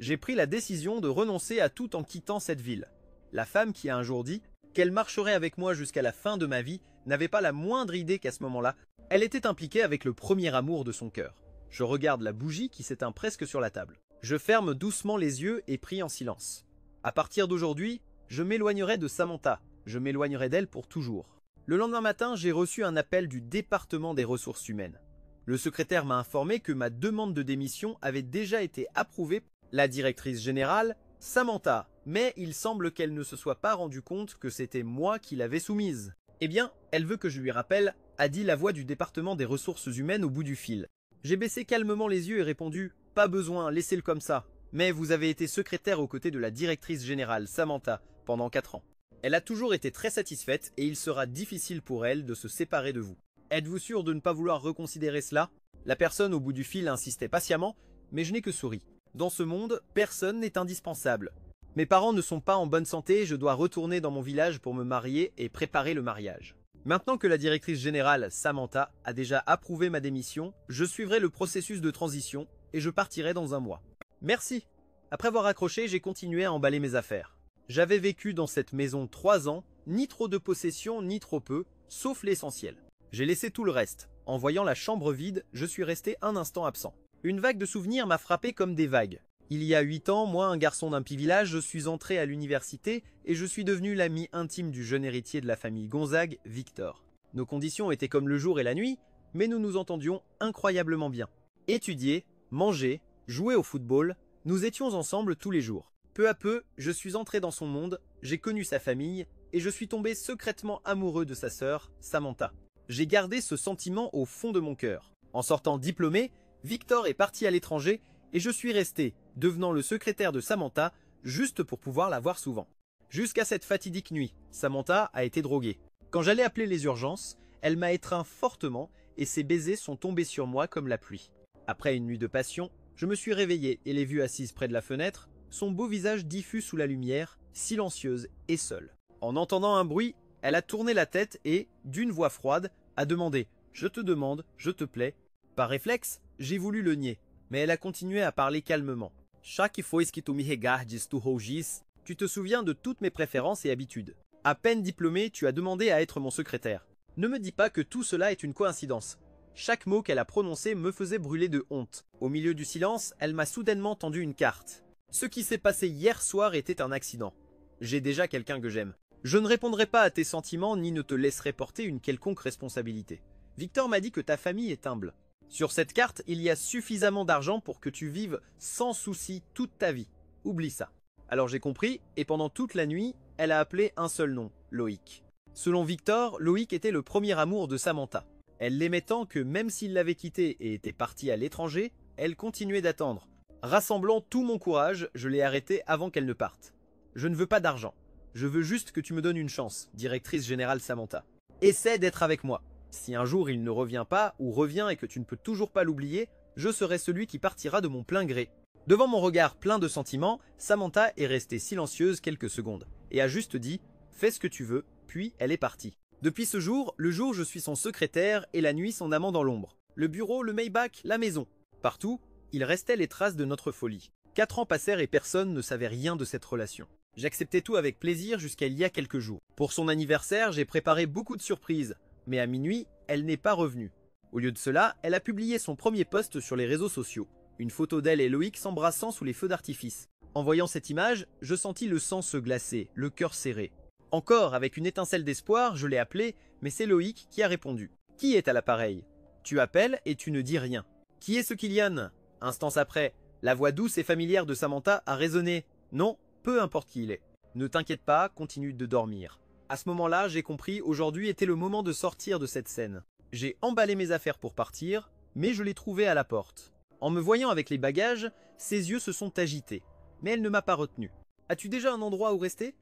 J'ai pris la décision de renoncer à tout en quittant cette ville. La femme qui a un jour dit qu'elle marcherait avec moi jusqu'à la fin de ma vie n'avait pas la moindre idée qu'à ce moment-là, elle était impliquée avec le premier amour de son cœur. Je regarde la bougie qui s'éteint presque sur la table. Je ferme doucement les yeux et prie en silence. À partir d'aujourd'hui, je m'éloignerai de Samantha. Je m'éloignerai d'elle pour toujours. Le lendemain matin, j'ai reçu un appel du département des ressources humaines. Le secrétaire m'a informé que ma demande de démission avait déjà été approuvée par la directrice générale, Samantha, mais il semble qu'elle ne se soit pas rendue compte que c'était moi qui l'avais soumise. Eh bien, elle veut que je lui rappelle, a dit la voix du département des ressources humaines au bout du fil. J'ai baissé calmement les yeux et répondu « Pas besoin, laissez-le comme ça. Mais vous avez été secrétaire aux côtés de la directrice générale, Samantha, pendant 4 ans. Elle a toujours été très satisfaite et il sera difficile pour elle de se séparer de vous. Êtes-vous sûr de ne pas vouloir reconsidérer cela ?» La personne au bout du fil insistait patiemment, mais je n'ai que souri. Dans ce monde, personne n'est indispensable. Mes parents ne sont pas en bonne santé, je dois retourner dans mon village pour me marier et préparer le mariage. Maintenant que la directrice générale, Samantha, a déjà approuvé ma démission, je suivrai le processus de transition et je partirai dans un mois. Merci. Après avoir accroché, j'ai continué à emballer mes affaires. J'avais vécu dans cette maison 3 ans, ni trop de possessions, ni trop peu, sauf l'essentiel. J'ai laissé tout le reste. En voyant la chambre vide, je suis resté un instant absent. Une vague de souvenirs m'a frappé comme des vagues. Il y a 8 ans, moi, un garçon d'un petit village, je suis entré à l'université et je suis devenu l'ami intime du jeune héritier de la famille Gonzague, Victor. Nos conditions étaient comme le jour et la nuit, mais nous nous entendions incroyablement bien. Étudier, manger, jouer au football, nous étions ensemble tous les jours. Peu à peu, je suis entré dans son monde, j'ai connu sa famille et je suis tombé secrètement amoureux de sa sœur, Samantha. J'ai gardé ce sentiment au fond de mon cœur. En sortant diplômé, Victor est parti à l'étranger et je suis resté, devenant le secrétaire de Samantha, juste pour pouvoir la voir souvent. Jusqu'à cette fatidique nuit, Samantha a été droguée. Quand j'allais appeler les urgences, elle m'a étreint fortement et ses baisers sont tombés sur moi comme la pluie. Après une nuit de passion, je me suis réveillé et l'ai vue assise près de la fenêtre, son beau visage diffus sous la lumière, silencieuse et seule. En entendant un bruit, elle a tourné la tête et, d'une voix froide, a demandé « Je te demande, je te plais ». Par réflexe, j'ai voulu le nier, mais elle a continué à parler calmement. « Chaque fois que tu me regardes, tu rougis. Tu te souviens de toutes mes préférences et habitudes. À peine diplômé, tu as demandé à être mon secrétaire. Ne me dis pas que tout cela est une coïncidence. » Chaque mot qu'elle a prononcé me faisait brûler de honte. Au milieu du silence, elle m'a soudainement tendu une carte. Ce qui s'est passé hier soir était un accident. J'ai déjà quelqu'un que j'aime. Je ne répondrai pas à tes sentiments ni ne te laisserai porter une quelconque responsabilité. Victor m'a dit que ta famille est humble. Sur cette carte, il y a suffisamment d'argent pour que tu vives sans souci toute ta vie. Oublie ça. Alors j'ai compris, et pendant toute la nuit, elle a appelé un seul nom, Loïc. Selon Victor, Loïc était le premier amour de Samantha. Elle l'aimait tant que même s'il l'avait quittée et était partie à l'étranger, elle continuait d'attendre. Rassemblant tout mon courage, je l'ai arrêtée avant qu'elle ne parte. Je ne veux pas d'argent. Je veux juste que tu me donnes une chance, directrice générale Samantha. Essaie d'être avec moi. Si un jour il ne revient pas ou revient et que tu ne peux toujours pas l'oublier, je serai celui qui partira de mon plein gré. Devant mon regard plein de sentiments, Samantha est restée silencieuse quelques secondes et a juste dit « Fais ce que tu veux », puis elle est partie. Depuis ce jour, le jour je suis son secrétaire et la nuit son amant dans l'ombre. Le bureau, le Maybach, la maison. Partout, il restait les traces de notre folie. 4 ans passèrent et personne ne savait rien de cette relation. J'acceptais tout avec plaisir jusqu'à il y a quelques jours. Pour son anniversaire, j'ai préparé beaucoup de surprises, mais à minuit, elle n'est pas revenue. Au lieu de cela, elle a publié son premier post sur les réseaux sociaux. Une photo d'elle et Loïc s'embrassant sous les feux d'artifice. En voyant cette image, je sentis le sang se glacer, le cœur serré. Encore, avec une étincelle d'espoir, je l'ai appelé, mais c'est Loïc qui a répondu. Qui est à l'appareil? Tu appelles et tu ne dis rien. Qui est ce Kylian? Instants après, la voix douce et familière de Samantha a résonné. Non, peu importe qui il est. Ne t'inquiète pas, continue de dormir. À ce moment-là, j'ai compris, aujourd'hui était le moment de sortir de cette scène. J'ai emballé mes affaires pour partir, mais je l'ai trouvée à la porte. En me voyant avec les bagages, ses yeux se sont agités. Mais elle ne m'a pas retenu. As-tu déjà un endroit où rester?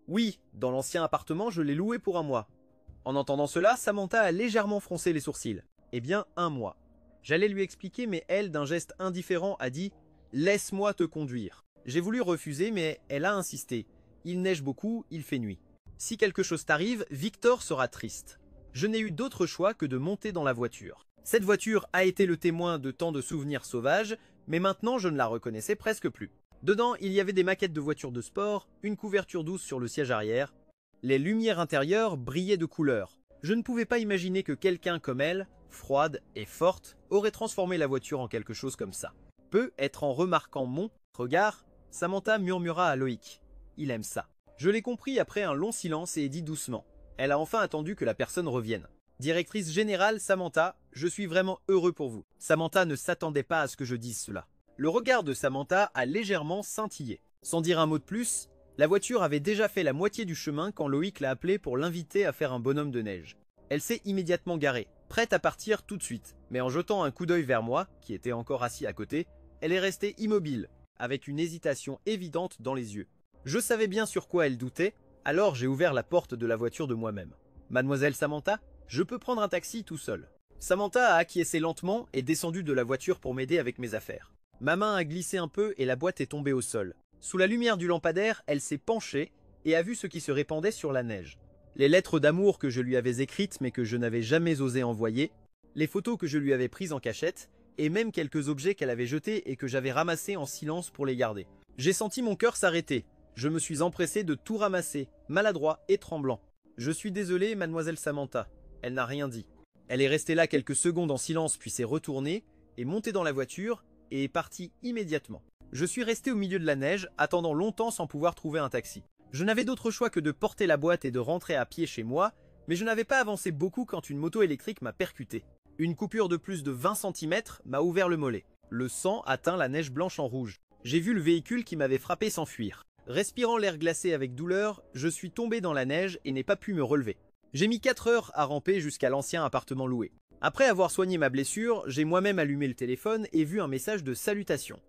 Oui, dans l'ancien appartement, je l'ai loué pour un mois. En entendant cela, Samantha a légèrement froncé les sourcils. Eh bien, un mois. J'allais lui expliquer, mais elle, d'un geste indifférent, a dit « Laisse-moi te conduire ». J'ai voulu refuser, mais elle a insisté. Il neige beaucoup, il fait nuit. Si quelque chose t'arrive, Victor sera triste. Je n'ai eu d'autre choix que de monter dans la voiture. Cette voiture a été le témoin de tant de souvenirs sauvages, mais maintenant je ne la reconnaissais presque plus. Dedans, il y avait des maquettes de voitures de sport, une couverture douce sur le siège arrière. Les lumières intérieures brillaient de couleurs. Je ne pouvais pas imaginer que quelqu'un comme elle, froide et forte, aurait transformé la voiture en quelque chose comme ça. Peu être en remarquant mon regard, Samantha murmura à Loïc. Il aime ça. Je l'ai compris après un long silence et ai dit doucement. Elle a enfin attendu que la personne revienne. Directrice générale Samantha, je suis vraiment heureux pour vous. Samantha ne s'attendait pas à ce que je dise cela. Le regard de Samantha a légèrement scintillé. Sans dire un mot de plus, la voiture avait déjà fait la moitié du chemin quand Loïc l'a appelée pour l'inviter à faire un bonhomme de neige. Elle s'est immédiatement garée, prête à partir tout de suite. Mais en jetant un coup d'œil vers moi, qui était encore assis à côté, elle est restée immobile, avec une hésitation évidente dans les yeux. Je savais bien sur quoi elle doutait, alors j'ai ouvert la porte de la voiture de moi-même. Mademoiselle Samantha, je peux prendre un taxi tout seul. Samantha a acquiescé lentement et descendu de la voiture pour m'aider avec mes affaires. Ma main a glissé un peu et la boîte est tombée au sol. Sous la lumière du lampadaire, elle s'est penchée et a vu ce qui se répandait sur la neige. Les lettres d'amour que je lui avais écrites mais que je n'avais jamais osé envoyer, les photos que je lui avais prises en cachette, et même quelques objets qu'elle avait jetés et que j'avais ramassés en silence pour les garder. J'ai senti mon cœur s'arrêter. Je me suis empressé de tout ramasser, maladroit et tremblant. Je suis désolé, mademoiselle Samantha. Elle n'a rien dit. Elle est restée là quelques secondes en silence puis s'est retournée, est montée dans la voiture et est partie immédiatement. Je suis resté au milieu de la neige, attendant longtemps sans pouvoir trouver un taxi. Je n'avais d'autre choix que de porter la boîte et de rentrer à pied chez moi, mais je n'avais pas avancé beaucoup quand une moto électrique m'a percuté. Une coupure de plus de 20 cm m'a ouvert le mollet. Le sang atteint la neige blanche en rouge. J'ai vu le véhicule qui m'avait frappé s'enfuir. Respirant l'air glacé avec douleur, je suis tombé dans la neige et n'ai pas pu me relever. J'ai mis 4 heures à ramper jusqu'à l'ancien appartement loué. Après avoir soigné ma blessure, j'ai moi-même allumé le téléphone et vu un message de salutation.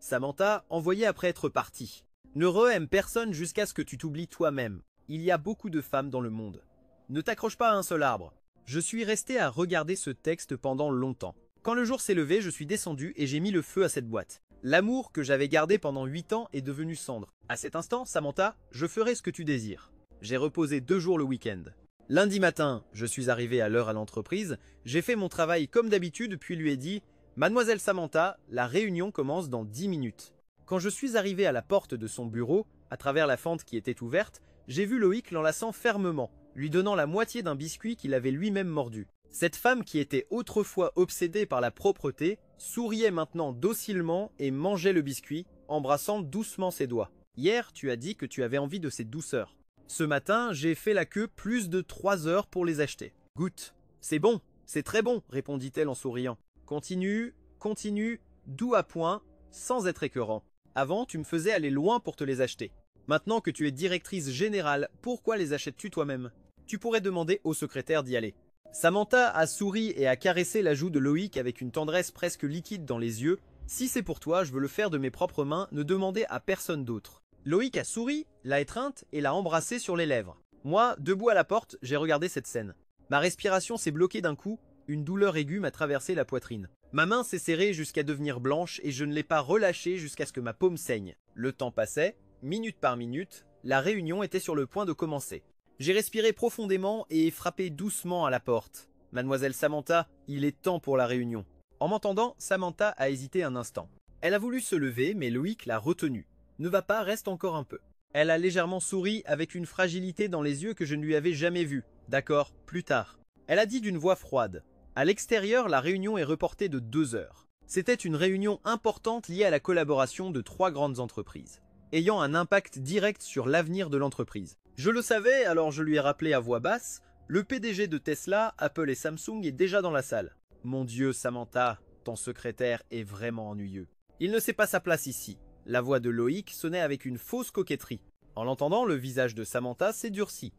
Samantha, envoyé après être partie. Ne re-aime personne jusqu'à ce que tu t'oublies toi-même. Il y a beaucoup de femmes dans le monde. Ne t'accroche pas à un seul arbre. Je suis resté à regarder ce texte pendant longtemps. Quand le jour s'est levé, je suis descendu et j'ai mis le feu à cette boîte. L'amour que j'avais gardé pendant 8 ans est devenu cendre. À cet instant, Samantha, je ferai ce que tu désires. J'ai reposé 2 jours le week-end. Lundi matin, je suis arrivé à l'heure à l'entreprise, j'ai fait mon travail comme d'habitude puis lui ai dit « Mademoiselle Samantha, la réunion commence dans 10 minutes ». Quand je suis arrivé à la porte de son bureau, à travers la fente qui était ouverte, j'ai vu Loïc l'enlaçant fermement, lui donnant la moitié d'un biscuit qu'il avait lui-même mordu. Cette femme qui était autrefois obsédée par la propreté, souriait maintenant docilement et mangeait le biscuit, embrassant doucement ses doigts. Hier, tu as dit que tu avais envie de ces douceurs. Ce matin, j'ai fait la queue plus de 3 heures pour les acheter. Goûte. C'est bon, c'est très bon, répondit-elle en souriant. Continue, continue, doux à point, sans être écœurant. Avant, tu me faisais aller loin pour te les acheter. Maintenant que tu es directrice générale, pourquoi les achètes-tu toi-même? Tu pourrais demander au secrétaire d'y aller. Samantha a souri et a caressé la joue de Loïc avec une tendresse presque liquide dans les yeux. Si c'est pour toi, je veux le faire de mes propres mains, ne demandez à personne d'autre. Loïc a souri, l'a étreinte et l'a embrassée sur les lèvres. Moi, debout à la porte, j'ai regardé cette scène. Ma respiration s'est bloquée d'un coup, une douleur aiguë m'a traversé la poitrine. Ma main s'est serrée jusqu'à devenir blanche et je ne l'ai pas relâchée jusqu'à ce que ma paume saigne. Le temps passait, minute par minute, la réunion était sur le point de commencer. J'ai respiré profondément et ai frappé doucement à la porte. « Mademoiselle Samantha, il est temps pour la réunion. » En m'entendant, Samantha a hésité un instant. Elle a voulu se lever, mais Loïc l'a retenue. « Ne va pas, reste encore un peu. » Elle a légèrement souri avec une fragilité dans les yeux que je ne lui avais jamais vue. « D'accord, plus tard. » Elle a dit d'une voix froide. À l'extérieur, la réunion est reportée de 2 heures. C'était une réunion importante liée à la collaboration de 3 grandes entreprises, ayant un impact direct sur l'avenir de l'entreprise. Je le savais, alors je lui ai rappelé à voix basse, le PDG de Tesla, Apple et Samsung est déjà dans la salle. Mon Dieu, Samantha, ton secrétaire est vraiment ennuyeux. Il ne sait pas sa place ici. La voix de Loïc sonnait avec une fausse coquetterie. En l'entendant, le visage de Samantha s'est durci.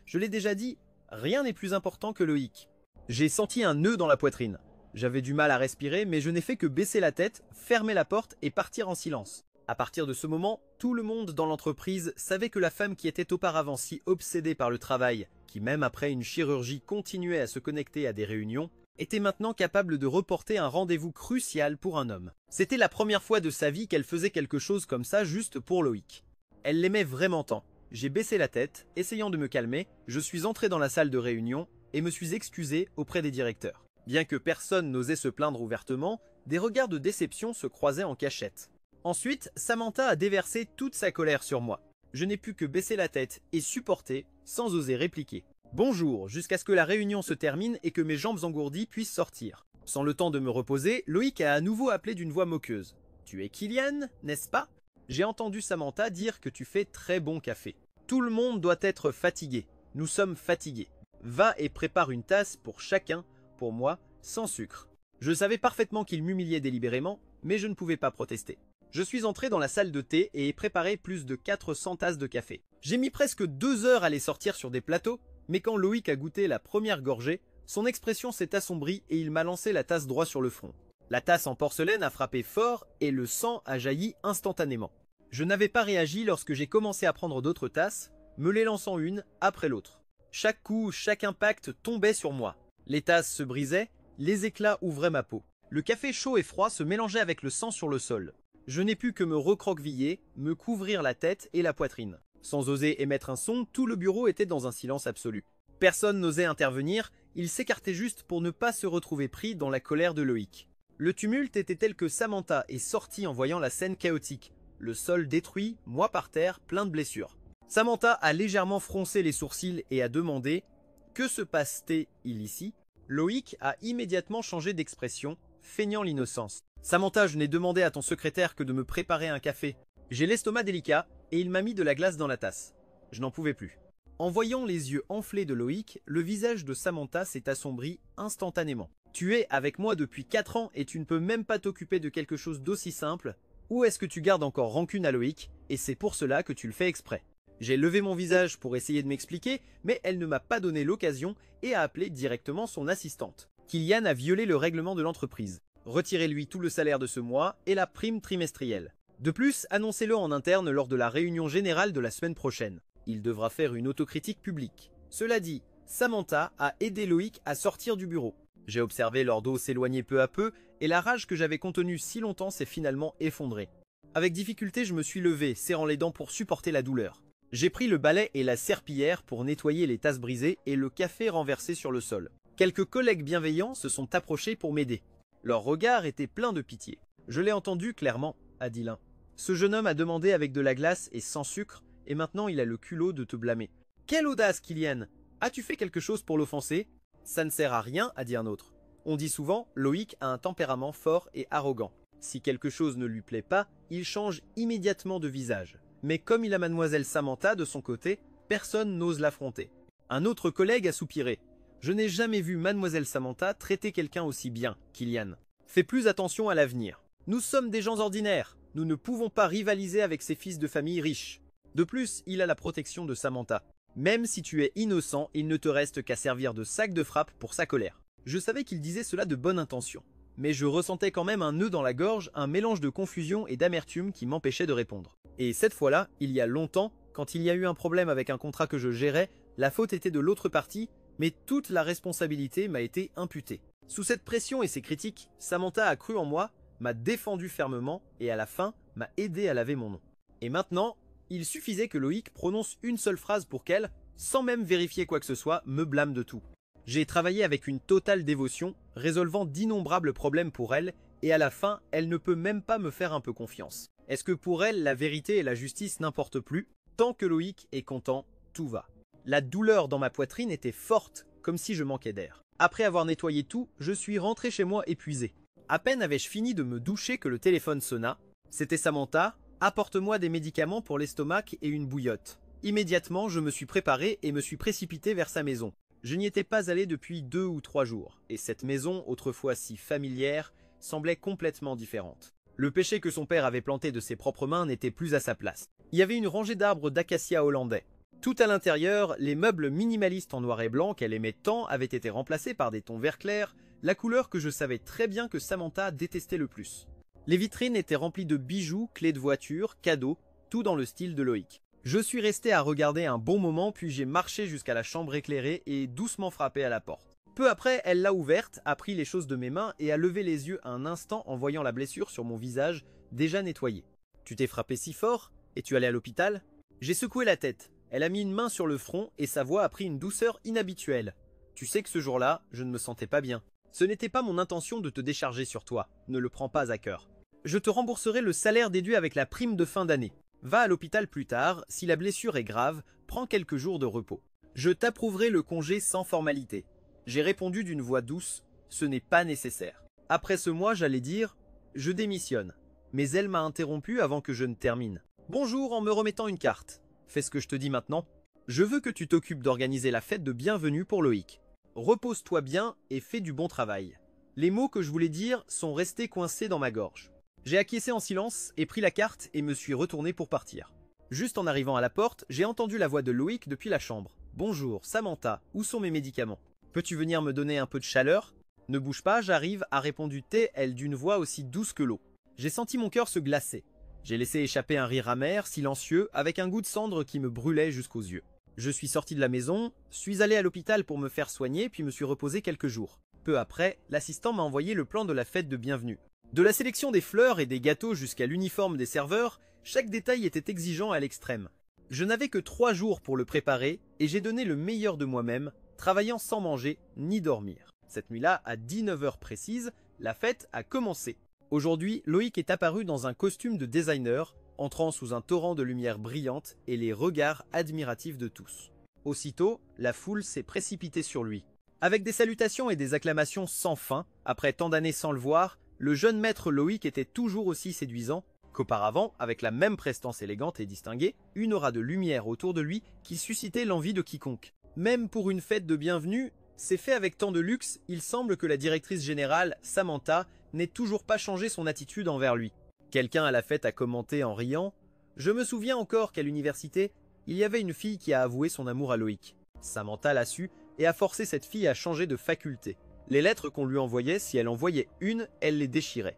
Je l'ai déjà dit, rien n'est plus important que Loïc. J'ai senti un nœud dans la poitrine. J'avais du mal à respirer, mais je n'ai fait que baisser la tête, fermer la porte et partir en silence. À partir de ce moment, tout le monde dans l'entreprise savait que la femme qui était auparavant si obsédée par le travail, qui même après une chirurgie continuait à se connecter à des réunions, était maintenant capable de reporter un rendez-vous crucial pour un homme. C'était la première fois de sa vie qu'elle faisait quelque chose comme ça juste pour Loïc. Elle l'aimait vraiment tant. J'ai baissé la tête, essayant de me calmer, je suis entré dans la salle de réunion et me suis excusé auprès des directeurs. Bien que personne n'osait se plaindre ouvertement, des regards de déception se croisaient en cachette. Ensuite, Samantha a déversé toute sa colère sur moi. Je n'ai pu que baisser la tête et supporter sans oser répliquer. Bonjour, jusqu'à ce que la réunion se termine et que mes jambes engourdies puissent sortir. Sans le temps de me reposer, Loïc a à nouveau appelé d'une voix moqueuse. Tu es Kylian, n'est-ce pas? J'ai entendu Samantha dire que tu fais très bon café. Tout le monde doit être fatigué. Nous sommes fatigués. Va et prépare une tasse pour chacun, pour moi, sans sucre. Je savais parfaitement qu'il m'humiliait délibérément, mais je ne pouvais pas protester. Je suis entré dans la salle de thé et ai préparé plus de 400 tasses de café. J'ai mis presque 2 heures à les sortir sur des plateaux, mais quand Loïc a goûté la première gorgée, son expression s'est assombrie et il m'a lancé la tasse droit sur le front. La tasse en porcelaine a frappé fort et le sang a jailli instantanément. Je n'avais pas réagi lorsque j'ai commencé à prendre d'autres tasses, me les lançant une après l'autre. Chaque coup, chaque impact tombait sur moi. Les tasses se brisaient, les éclats ouvraient ma peau. Le café chaud et froid se mélangeait avec le sang sur le sol. Je n'ai pu que me recroqueviller, me couvrir la tête et la poitrine. Sans oser émettre un son, tout le bureau était dans un silence absolu. Personne n'osait intervenir, ils s'écartaient juste pour ne pas se retrouver pris dans la colère de Loïc. Le tumulte était tel que Samantha est sortie en voyant la scène chaotique. Le sol détruit, moi par terre, plein de blessures. Samantha a légèrement froncé les sourcils et a demandé « Que se passe-t-il ici ?» Loïc a immédiatement changé d'expression, feignant l'innocence. « Samantha, je n'ai demandé à ton secrétaire que de me préparer un café. J'ai l'estomac délicat et il m'a mis de la glace dans la tasse. Je n'en pouvais plus. » En voyant les yeux enflés de Loïc, le visage de Samantha s'est assombri instantanément. « Tu es avec moi depuis 4 ans et tu ne peux même pas t'occuper de quelque chose d'aussi simple. Ou est-ce que tu gardes encore rancune à Loïc et c'est pour cela que tu le fais exprès ?» J'ai levé mon visage pour essayer de m'expliquer, mais elle ne m'a pas donné l'occasion et a appelé directement son assistante. Kylian a violé le règlement de l'entreprise. Retirez-lui tout le salaire de ce mois et la prime trimestrielle. De plus, annoncez-le en interne lors de la réunion générale de la semaine prochaine. Il devra faire une autocritique publique. Cela dit, Samantha a aidé Loïc à sortir du bureau. J'ai observé leur dos s'éloigner peu à peu et la rage que j'avais contenue si longtemps s'est finalement effondrée. Avec difficulté, je me suis levé, serrant les dents pour supporter la douleur. J'ai pris le balai et la serpillière pour nettoyer les tasses brisées et le café renversé sur le sol. Quelques collègues bienveillants se sont approchés pour m'aider. Leur regard était plein de pitié. Je l'ai entendu clairement, a dit l'un. Ce jeune homme a demandé avec de la glace et sans sucre, et maintenant il a le culot de te blâmer. Quelle audace, Kylian! As-tu fait quelque chose pour l'offenser? Ça ne sert à rien, a dit un autre. On dit souvent, Loïc a un tempérament fort et arrogant. Si quelque chose ne lui plaît pas, il change immédiatement de visage. Mais comme il a mademoiselle Samantha de son côté, personne n'ose l'affronter. Un autre collègue a soupiré. Je n'ai jamais vu mademoiselle Samantha traiter quelqu'un aussi bien, Kylian. Fais plus attention à l'avenir. Nous sommes des gens ordinaires. Nous ne pouvons pas rivaliser avec ces fils de famille riches. De plus, il a la protection de Samantha. Même si tu es innocent, il ne te reste qu'à servir de sac de frappe pour sa colère. Je savais qu'il disait cela de bonne intention. Mais je ressentais quand même un nœud dans la gorge, un mélange de confusion et d'amertume qui m'empêchait de répondre. Et cette fois-là, il y a longtemps, quand il y a eu un problème avec un contrat que je gérais, la faute était de l'autre partie, mais toute la responsabilité m'a été imputée. Sous cette pression et ces critiques, Samantha a cru en moi, m'a défendu fermement et à la fin, m'a aidé à laver mon nom. Et maintenant, il suffisait que Loïc prononce une seule phrase pour qu'elle, sans même vérifier quoi que ce soit, me blâme de tout. J'ai travaillé avec une totale dévotion, résolvant d'innombrables problèmes pour elle, et à la fin, elle ne peut même pas me faire un peu confiance. Est-ce que pour elle, la vérité et la justice n'importent plus? Tant que Loïc est content, tout va. La douleur dans ma poitrine était forte, comme si je manquais d'air. Après avoir nettoyé tout, je suis rentré chez moi épuisé. À peine avais-je fini de me doucher que le téléphone sonna. C'était Samantha. Apporte-moi des médicaments pour l'estomac et une bouillotte. Immédiatement, je me suis préparé et me suis précipité vers sa maison. Je n'y étais pas allé depuis 2 ou 3 jours, et cette maison, autrefois si familière, semblait complètement différente. Le péché que son père avait planté de ses propres mains n'était plus à sa place. Il y avait une rangée d'arbres d'acacia hollandais. Tout à l'intérieur, les meubles minimalistes en noir et blanc qu'elle aimait tant avaient été remplacés par des tons vert clair, la couleur que je savais très bien que Samantha détestait le plus. Les vitrines étaient remplies de bijoux, clés de voiture, cadeaux, tout dans le style de Loïc. Je suis resté à regarder un bon moment, puis j'ai marché jusqu'à la chambre éclairée et doucement frappé à la porte. Peu après, elle l'a ouverte, a pris les choses de mes mains et a levé les yeux un instant en voyant la blessure sur mon visage, déjà nettoyé. « Tu t'es frappé si fort? Et tu allais à l'hôpital ?» J'ai secoué la tête. Elle a mis une main sur le front et sa voix a pris une douceur inhabituelle. « Tu sais que ce jour-là, je ne me sentais pas bien. Ce n'était pas mon intention de te décharger sur toi, ne le prends pas à cœur. Je te rembourserai le salaire déduit avec la prime de fin d'année. Va à l'hôpital plus tard, si la blessure est grave, prends quelques jours de repos. Je t'approuverai le congé sans formalité. J'ai répondu d'une voix douce, ce n'est pas nécessaire. Après ce mois, j'allais dire, je démissionne. Mais elle m'a interrompu avant que je ne termine. Bonjour en me remettant une carte. Fais ce que je te dis maintenant. Je veux que tu t'occupes d'organiser la fête de bienvenue pour Loïc. Repose-toi bien et fais du bon travail. Les mots que je voulais dire sont restés coincés dans ma gorge. J'ai acquiescé en silence et pris la carte et me suis retourné pour partir. Juste en arrivant à la porte, j'ai entendu la voix de Loïc depuis la chambre. Bonjour, Samantha, où sont mes médicaments? Peux-tu venir me donner un peu de chaleur? Ne bouge pas, j'arrive, a répondu T.L. d'une voix aussi douce que l'eau. J'ai senti mon cœur se glacer. J'ai laissé échapper un rire amer, silencieux, avec un goût de cendre qui me brûlait jusqu'aux yeux. Je suis sorti de la maison, suis allé à l'hôpital pour me faire soigner, puis me suis reposé quelques jours. Peu après, l'assistant m'a envoyé le plan de la fête de bienvenue. De la sélection des fleurs et des gâteaux jusqu'à l'uniforme des serveurs, chaque détail était exigeant à l'extrême. Je n'avais que 3 jours pour le préparer et j'ai donné le meilleur de moi-même, travaillant sans manger ni dormir. Cette nuit-là, à 19 h précises, la fête a commencé. Aujourd'hui, Loïc est apparu dans un costume de designer, entrant sous un torrent de lumière brillante et les regards admiratifs de tous. Aussitôt, la foule s'est précipitée sur lui. Avec des salutations et des acclamations sans fin, après tant d'années sans le voir, le jeune maître Loïc était toujours aussi séduisant qu'auparavant, avec la même prestance élégante et distinguée, une aura de lumière autour de lui qui suscitait l'envie de quiconque. Même pour une fête de bienvenue, c'est fait avec tant de luxe, il semble que la directrice générale, Samantha, n'ait toujours pas changé son attitude envers lui. Quelqu'un à la fête a commenté en riant « Je me souviens encore qu'à l'université, il y avait une fille qui a avoué son amour à Loïc. Samantha l'a su et a forcé cette fille à changer de faculté. Les lettres qu'on lui envoyait, si elle envoyait une, elle les déchirait.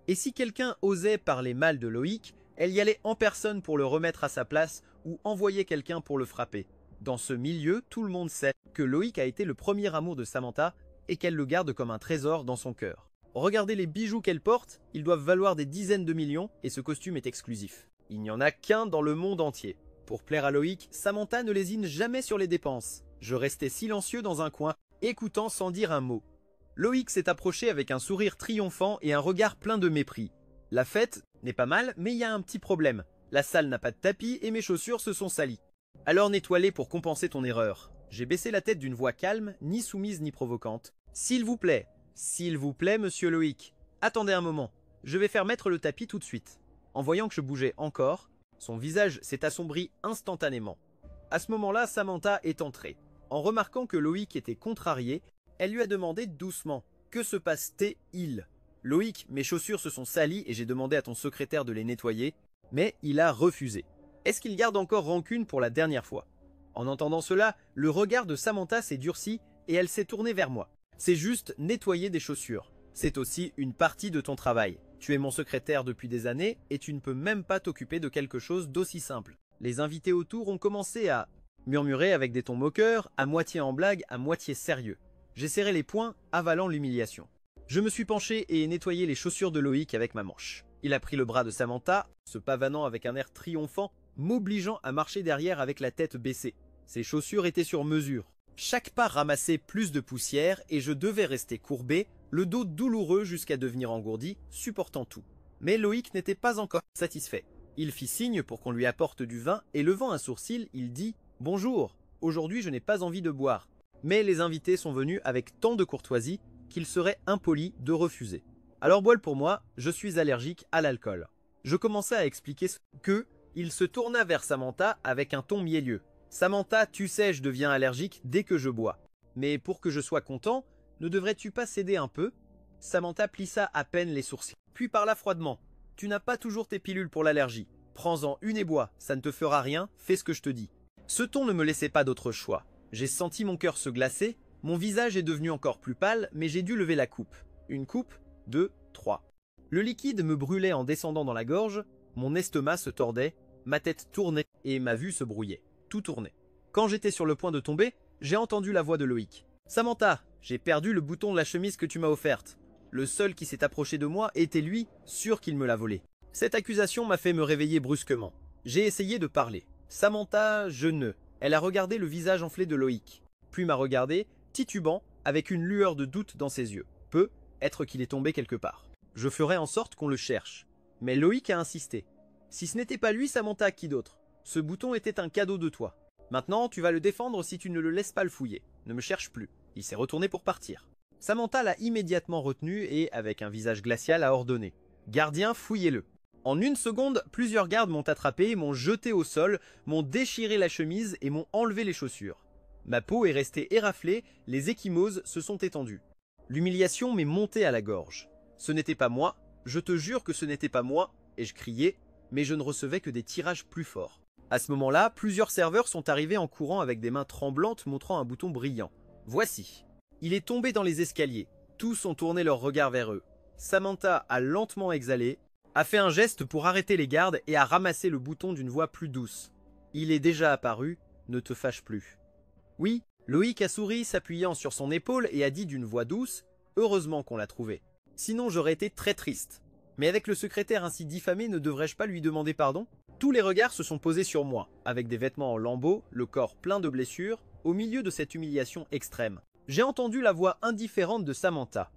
Et si quelqu'un osait parler mal de Loïc, elle y allait en personne pour le remettre à sa place ou envoyer quelqu'un pour le frapper. Dans ce milieu, tout le monde sait que Loïc a été le premier amour de Samantha et qu'elle le garde comme un trésor dans son cœur. Regardez les bijoux qu'elle porte, ils doivent valoir des dizaines de millions et ce costume est exclusif. Il n'y en a qu'un dans le monde entier. Pour plaire à Loïc, Samantha ne lésine jamais sur les dépenses. Je restais silencieux dans un coin, écoutant sans dire un mot. Loïc s'est approché avec un sourire triomphant et un regard plein de mépris. La fête n'est pas mal, mais il y a un petit problème. La salle n'a pas de tapis et mes chaussures se sont salies. Alors nettoie-les pour compenser ton erreur. J'ai baissé la tête d'une voix calme, ni soumise ni provocante. S'il vous plaît, monsieur Loïc. Attendez un moment, je vais faire mettre le tapis tout de suite. En voyant que je bougeais encore, son visage s'est assombri instantanément. À ce moment-là, Samantha est entrée. En remarquant que Loïc était contrarié, elle lui a demandé doucement « Que se passe-t-il » Loïc, mes chaussures se sont salies et j'ai demandé à ton secrétaire de les nettoyer, mais il a refusé. Est-ce qu'il garde encore rancune pour la dernière fois? En entendant cela, le regard de Samantha s'est durci et elle s'est tournée vers moi. C'est juste nettoyer des chaussures. C'est aussi une partie de ton travail. Tu es mon secrétaire depuis des années et tu ne peux même pas t'occuper de quelque chose d'aussi simple. Les invités autour ont commencé à murmurer avec des tons moqueurs, à moitié en blague, à moitié sérieux. J'ai serré les poings, avalant l'humiliation. Je me suis penché et ai nettoyé les chaussures de Loïc avec ma manche. Il a pris le bras de Samantha, se pavanant avec un air triomphant, m'obligeant à marcher derrière avec la tête baissée. Ses chaussures étaient sur mesure. Chaque pas ramassait plus de poussière et je devais rester courbé, le dos douloureux jusqu'à devenir engourdi, supportant tout. Mais Loïc n'était pas encore satisfait. Il fit signe pour qu'on lui apporte du vin et levant un sourcil, il dit « Bonjour, aujourd'hui je n'ai pas envie de boire. » Mais les invités sont venus avec tant de courtoisie qu'il serait impoli de refuser. Alors bois pour moi, je suis allergique à l'alcool. Je commençais à expliquer que il se tourna vers Samantha avec un ton mielleux. Samantha, tu sais, je deviens allergique dès que je bois. Mais pour que je sois content, ne devrais-tu pas céder un peu? Samantha plissa à peine les sourcils, puis parla froidement. Tu n'as pas toujours tes pilules pour l'allergie. Prends-en une et bois, ça ne te fera rien, fais ce que je te dis. Ce ton ne me laissait pas d'autre choix. J'ai senti mon cœur se glacer, mon visage est devenu encore plus pâle, mais j'ai dû lever la coupe. Une coupe, 2, 3. Le liquide me brûlait en descendant dans la gorge, mon estomac se tordait, ma tête tournait et ma vue se brouillait. Tout tournait. Quand j'étais sur le point de tomber, j'ai entendu la voix de Loïc. « Samantha, j'ai perdu le bouton de la chemise que tu m'as offerte. » Le seul qui s'est approché de moi était lui, sûr qu'il me l'a volé. Cette accusation m'a fait me réveiller brusquement. J'ai essayé de parler. Samantha, je ne. Elle a regardé le visage enflé de Loïc, puis m'a regardé, titubant, avec une lueur de doute dans ses yeux. Peut être qu'il est tombé quelque part. Je ferai en sorte qu'on le cherche. Mais Loïc a insisté. Si ce n'était pas lui, Samantha, qui d'autre? Ce bouton était un cadeau de toi. Maintenant, tu vas le défendre si tu ne le laisses pas le fouiller. Ne me cherche plus. Il s'est retourné pour partir. Samantha l'a immédiatement retenu et, avec un visage glacial, a ordonné. Gardien, fouillez-le. En une seconde, plusieurs gardes m'ont attrapé, m'ont jeté au sol, m'ont déchiré la chemise et m'ont enlevé les chaussures. Ma peau est restée éraflée, les ecchymoses se sont étendues. L'humiliation m'est montée à la gorge. Ce n'était pas moi, je te jure que ce n'était pas moi, et je criais, mais je ne recevais que des tirages plus forts. À ce moment-là, plusieurs serveurs sont arrivés en courant avec des mains tremblantes montrant un bouton brillant. Voici. Il est tombé dans les escaliers. Tous ont tourné leur regard vers eux. Samantha a lentement exhalé, a fait un geste pour arrêter les gardes et a ramassé le bouton d'une voix plus douce. Il est déjà apparu, ne te fâche plus. Oui, Loïc a souri s'appuyant sur son épaule et a dit d'une voix douce, heureusement qu'on l'a trouvé. Sinon j'aurais été très triste. Mais avec le secrétaire ainsi diffamé, ne devrais-je pas lui demander pardon? Tous les regards se sont posés sur moi, avec des vêtements en lambeaux, le corps plein de blessures, au milieu de cette humiliation extrême. J'ai entendu la voix indifférente de Samantha.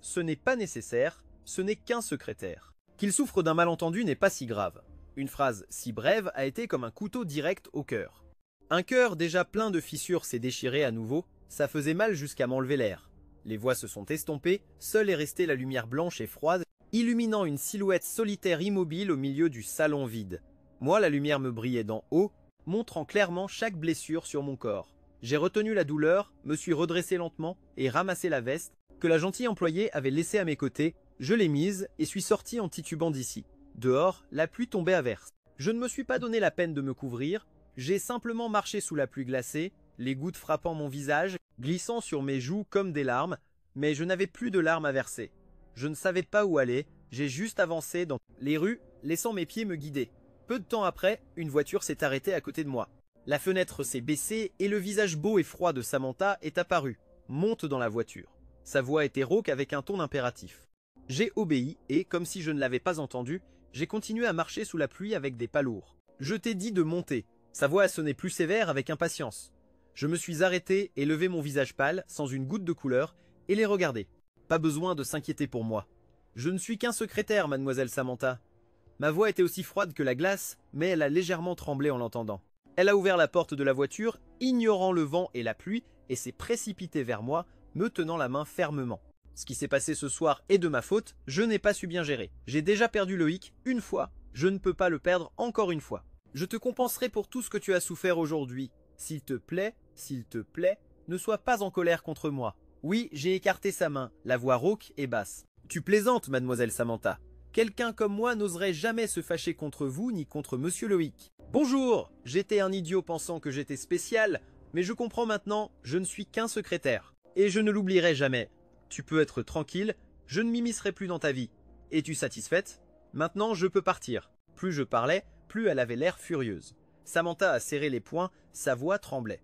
Ce n'est pas nécessaire, ce n'est qu'un secrétaire. Qu'il souffre d'un malentendu n'est pas si grave. Une phrase si brève a été comme un couteau direct au cœur. Un cœur déjà plein de fissures s'est déchiré à nouveau, ça faisait mal jusqu'à m'enlever l'air. Les voix se sont estompées, seule est restée la lumière blanche et froide, illuminant une silhouette solitaire immobile au milieu du salon vide. Moi, la lumière me brillait d'en haut, montrant clairement chaque blessure sur mon corps. J'ai retenu la douleur, me suis redressé lentement et ramassé la veste que la gentille employée avait laissée à mes côtés. Je l'ai mise et suis sorti en titubant d'ici. Dehors, la pluie tombait à verse. Je ne me suis pas donné la peine de me couvrir, j'ai simplement marché sous la pluie glacée, les gouttes frappant mon visage, glissant sur mes joues comme des larmes, mais je n'avais plus de larmes à verser. Je ne savais pas où aller, j'ai juste avancé dans les rues, laissant mes pieds me guider. Peu de temps après, une voiture s'est arrêtée à côté de moi. La fenêtre s'est baissée et le visage beau et froid de Samantha est apparu. Monte dans la voiture. Sa voix était rauque avec un ton impératif. J'ai obéi et, comme si je ne l'avais pas entendu, j'ai continué à marcher sous la pluie avec des pas lourds. Je t'ai dit de monter. Sa voix a sonné plus sévère avec impatience. Je me suis arrêté et levé mon visage pâle, sans une goutte de couleur, et les regardé. Pas besoin de s'inquiéter pour moi. Je ne suis qu'un secrétaire, mademoiselle Samantha. Ma voix était aussi froide que la glace, mais elle a légèrement tremblé en l'entendant. Elle a ouvert la porte de la voiture, ignorant le vent et la pluie, et s'est précipitée vers moi, me tenant la main fermement. Ce qui s'est passé ce soir est de ma faute, je n'ai pas su bien gérer. J'ai déjà perdu Loïc une fois, je ne peux pas le perdre encore une fois. Je te compenserai pour tout ce que tu as souffert aujourd'hui. S'il te plaît, ne sois pas en colère contre moi. Oui, j'ai écarté sa main, la voix rauque et basse. Tu plaisantes, mademoiselle Samantha. Quelqu'un comme moi n'oserait jamais se fâcher contre vous ni contre monsieur Loïc. Bonjour, j'étais un idiot pensant que j'étais spécial, mais je comprends maintenant, je ne suis qu'un secrétaire. Et je ne l'oublierai jamais. Tu peux être tranquille, je ne m'immiscerai plus dans ta vie. Es-tu satisfaite? Maintenant je peux partir. Plus je parlais, plus elle avait l'air furieuse. Samantha a serré les poings, sa voix tremblait.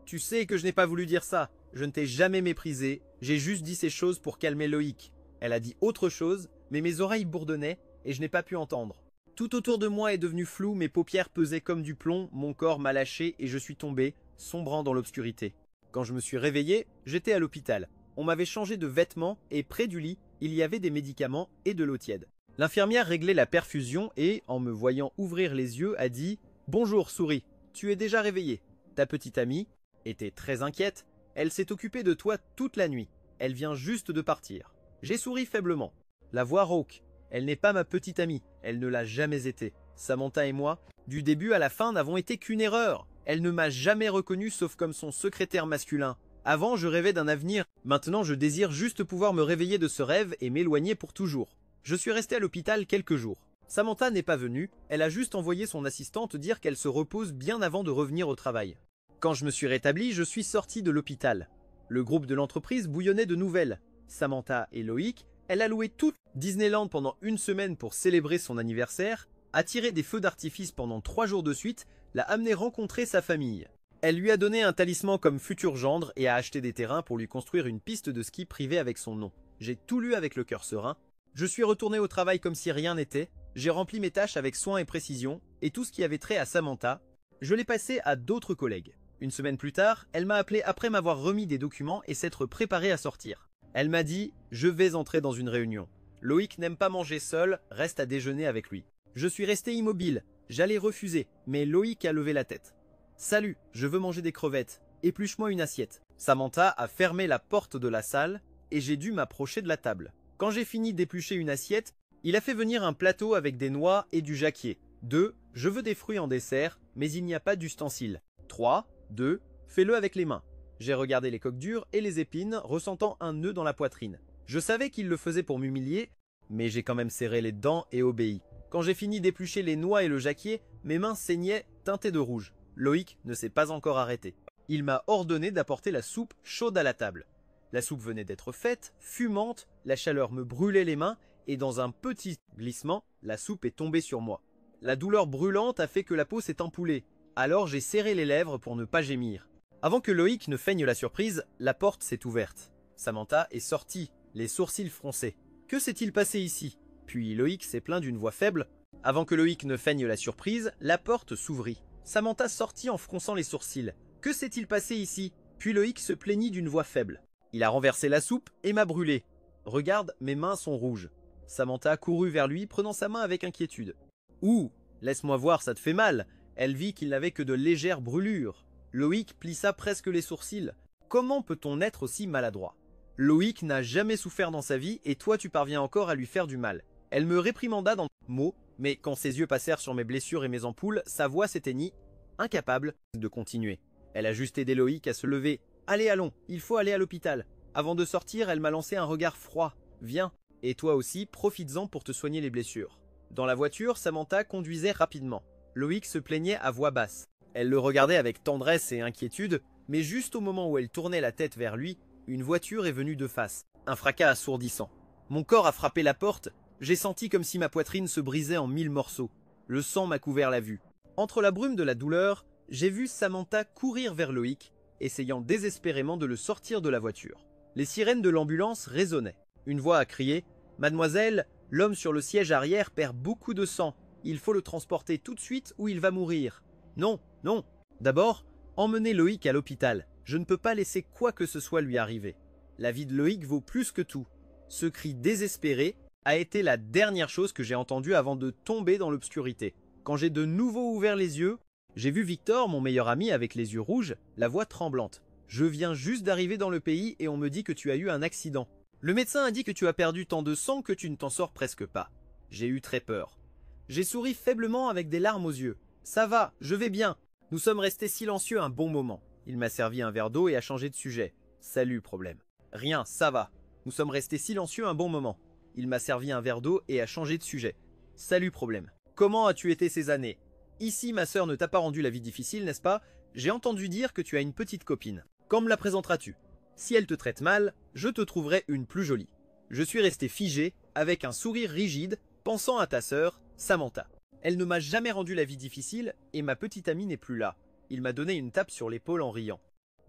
Tu sais que je n'ai pas voulu dire ça, je ne t'ai jamais méprisé, j'ai juste dit ces choses pour calmer Loïc. Elle a dit autre chose, mais mes oreilles bourdonnaient et je n'ai pas pu entendre. Tout autour de moi est devenu flou, mes paupières pesaient comme du plomb, mon corps m'a lâché et je suis tombé, sombrant dans l'obscurité. Quand je me suis réveillé, j'étais à l'hôpital. On m'avait changé de vêtements et près du lit, il y avait des médicaments et de l'eau tiède. L'infirmière réglait la perfusion et, en me voyant ouvrir les yeux, a dit « Bonjour, souris, tu es déjà réveillé. Ta petite amie était très inquiète, elle s'est occupée de toi toute la nuit. Elle vient juste de partir. » J'ai souri faiblement. La voix rauque. Elle n'est pas ma petite amie, elle ne l'a jamais été. Samantha et moi, du début à la fin, n'avons été qu'une erreur. Elle ne m'a jamais reconnu sauf comme son secrétaire masculin. Avant, je rêvais d'un avenir. Maintenant, je désire juste pouvoir me réveiller de ce rêve et m'éloigner pour toujours. Je suis resté à l'hôpital quelques jours. Samantha n'est pas venue, elle a juste envoyé son assistante dire qu'elle se repose bien avant de revenir au travail. Quand je me suis rétabli, je suis sorti de l'hôpital. Le groupe de l'entreprise bouillonnait de nouvelles. Samantha et Loïc, elle a loué toute Disneyland pendant une semaine pour célébrer son anniversaire, a tiré des feux d'artifice pendant 3 jours de suite, l'a amené rencontrer sa famille. Elle lui a donné un talisman comme futur gendre et a acheté des terrains pour lui construire une piste de ski privée avec son nom. J'ai tout lu avec le cœur serein. Je suis retourné au travail comme si rien n'était, j'ai rempli mes tâches avec soin et précision, et tout ce qui avait trait à Samantha, je l'ai passé à d'autres collègues. Une semaine plus tard, elle m'a appelé après m'avoir remis des documents et s'être préparée à sortir. Elle m'a dit « Je vais entrer dans une réunion ». Loïc n'aime pas manger seul, reste à déjeuner avec lui. Je suis resté immobile, j'allais refuser, mais Loïc a levé la tête. Salut, je veux manger des crevettes, épluche-moi une assiette. Samantha a fermé la porte de la salle et j'ai dû m'approcher de la table. Quand j'ai fini d'éplucher une assiette, il a fait venir un plateau avec des noix et du jacquier. 2. Je veux des fruits en dessert, mais il n'y a pas d'ustensile. 3. 2. Fais-le avec les mains. J'ai regardé les coques dures et les épines, ressentant un nœud dans la poitrine. Je savais qu'il le faisait pour m'humilier, mais j'ai quand même serré les dents et obéi. Quand j'ai fini d'éplucher les noix et le jacquier, mes mains saignaient, teintées de rouge. Loïc ne s'est pas encore arrêté. Il m'a ordonné d'apporter la soupe chaude à la table. La soupe venait d'être faite, fumante, la chaleur me brûlait les mains, et dans un petit glissement, la soupe est tombée sur moi. La douleur brûlante a fait que la peau s'est empoulée. Alors j'ai serré les lèvres pour ne pas gémir. Avant que Loïc ne feigne la surprise, la porte s'est ouverte. Samantha est sortie, les sourcils froncés. Que s'est-il passé ici? Puis Loïc s'est plaint d'une voix faible. Avant que Loïc ne feigne la surprise, la porte s'ouvrit. Samantha sortit en fronçant les sourcils. Que s'est-il passé ici? Puis Loïc se plaignit d'une voix faible. Il a renversé la soupe et m'a brûlé. Regarde, mes mains sont rouges. Samantha courut vers lui, prenant sa main avec inquiétude. Ouh, laisse-moi voir, ça te fait mal. Elle vit qu'il n'avait que de légères brûlures. Loïc plissa presque les sourcils. Comment peut-on être aussi maladroit? Loïc n'a jamais souffert dans sa vie et toi tu parviens encore à lui faire du mal. Elle me réprimanda dans mots, mais quand ses yeux passèrent sur mes blessures et mes ampoules, sa voix s'éteignit, incapable de continuer. Elle a juste aidé Loïc à se lever. Allez, allons, il faut aller à l'hôpital. Avant de sortir, elle m'a lancé un regard froid. Viens, et toi aussi, profites-en pour te soigner les blessures. Dans la voiture, Samantha conduisait rapidement. Loïc se plaignait à voix basse. Elle le regardait avec tendresse et inquiétude, mais juste au moment où elle tournait la tête vers lui, une voiture est venue de face. Un fracas assourdissant. Mon corps a frappé la porte. J'ai senti comme si ma poitrine se brisait en 1000 morceaux. Le sang m'a couvert la vue. Entre la brume de la douleur, j'ai vu Samantha courir vers Loïc, essayant désespérément de le sortir de la voiture. Les sirènes de l'ambulance résonnaient. Une voix a crié « Mademoiselle, l'homme sur le siège arrière perd beaucoup de sang. Il faut le transporter tout de suite ou il va mourir. » Non, non. D'abord, emmenez Loïc à l'hôpital. Je ne peux pas laisser quoi que ce soit lui arriver. La vie de Loïc vaut plus que tout. Ce cri désespéré a été la dernière chose que j'ai entendue avant de tomber dans l'obscurité. Quand j'ai de nouveau ouvert les yeux, j'ai vu Victor, mon meilleur ami avec les yeux rouges, la voix tremblante. Je viens juste d'arriver dans le pays et on me dit que tu as eu un accident. Le médecin a dit que tu as perdu tant de sang que tu ne t'en sors presque pas. J'ai eu très peur. J'ai souri faiblement avec des larmes aux yeux. Ça va, je vais bien. Nous sommes restés silencieux un bon moment. Il m'a servi un verre d'eau et a changé de sujet. Salut, problème. Rien, ça va. Nous sommes restés silencieux un bon moment. Il m'a servi un verre d'eau et a changé de sujet. Salut, problème. Comment as-tu été ces années? Ici, ma sœur ne t'a pas rendu la vie difficile, n'est-ce pas? J'ai entendu dire que tu as une petite copine. Quand me la présenteras-tu? Si elle te traite mal, je te trouverai une plus jolie. Je suis resté figé, avec un sourire rigide, pensant à ta sœur, Samantha. Elle ne m'a jamais rendu la vie difficile et ma petite amie n'est plus là. Il m'a donné une tape sur l'épaule en riant.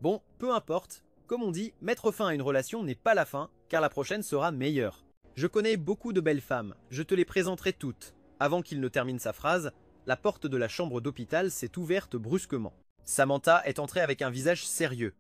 Bon, peu importe. Comme on dit, mettre fin à une relation n'est pas la fin, car la prochaine sera meilleure. Je connais beaucoup de belles femmes, je te les présenterai toutes. Avant qu'il ne termine sa phrase, la porte de la chambre d'hôpital s'est ouverte brusquement. Samantha est entrée avec un visage sérieux.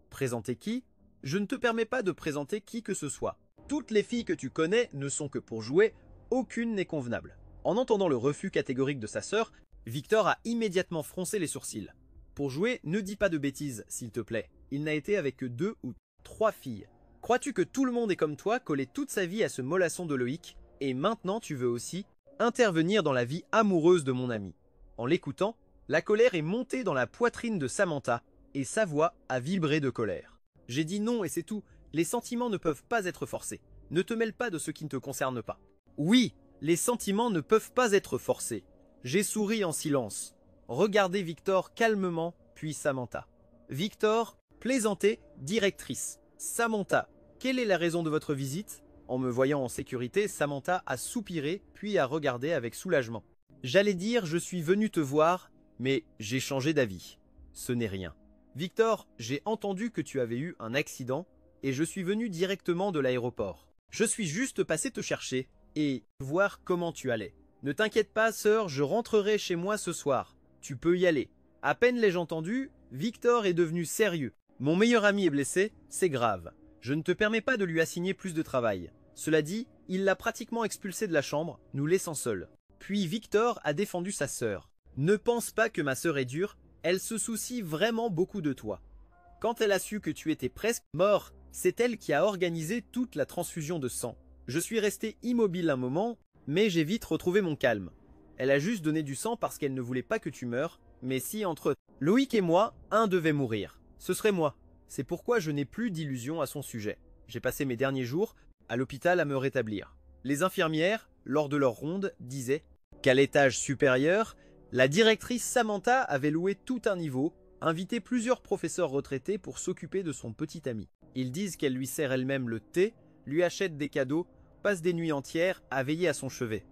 Présenter qui? Je ne te permets pas de présenter qui que ce soit. Toutes les filles que tu connais ne sont que pour jouer, aucune n'est convenable. En entendant le refus catégorique de sa sœur, Victor a immédiatement froncé les sourcils. Pour jouer, ne dis pas de bêtises, s'il te plaît. Il n'a été avec que 2 ou 3 filles. Crois-tu que tout le monde est comme toi, collé toute sa vie à ce mollasson de Loïc, et maintenant tu veux aussi intervenir dans la vie amoureuse de mon ami? En l'écoutant, la colère est montée dans la poitrine de Samantha, et sa voix a vibré de colère. J'ai dit non et c'est tout. Les sentiments ne peuvent pas être forcés. Ne te mêle pas de ce qui ne te concerne pas. Oui, les sentiments ne peuvent pas être forcés. J'ai souri en silence. Regardez Victor calmement, puis Samantha. Victor, plaisanté, directrice. Samantha, quelle est la raison de votre visite? En me voyant en sécurité, Samantha a soupiré, puis a regardé avec soulagement. J'allais dire je suis venu te voir, mais j'ai changé d'avis. Ce n'est rien. Victor, j'ai entendu que tu avais eu un accident et je suis venu directement de l'aéroport. Je suis juste passé te chercher et voir comment tu allais. Ne t'inquiète pas, sœur, je rentrerai chez moi ce soir. Tu peux y aller. À peine l'ai-je entendu, Victor est devenu sérieux. Mon meilleur ami est blessé, c'est grave. Je ne te permets pas de lui assigner plus de travail. Cela dit, Il l'a pratiquement expulsé de la chambre, nous laissant seuls. Puis Victor a défendu sa sœur. Ne pense pas que ma sœur est dure, elle se soucie vraiment beaucoup de toi. Quand elle a su que tu étais presque mort, c'est elle qui a organisé toute la transfusion de sang. Je suis resté immobile un moment, mais j'ai vite retrouvé mon calme. Elle a juste donné du sang parce qu'elle ne voulait pas que tu meures, mais si entre Loïc et moi, un devait mourir, ce serait moi. C'est pourquoi je n'ai plus d'illusions à son sujet. J'ai passé mes derniers jours à l'hôpital à me rétablir. Les infirmières, lors de leur ronde, disaient qu'à l'étage supérieur, la directrice Samantha avait loué tout un niveau, invité plusieurs professeurs retraités pour s'occuper de son petit ami. Ils disent qu'elle lui sert elle-même le thé, lui achète des cadeaux, passe des nuits entières à veiller à son chevet.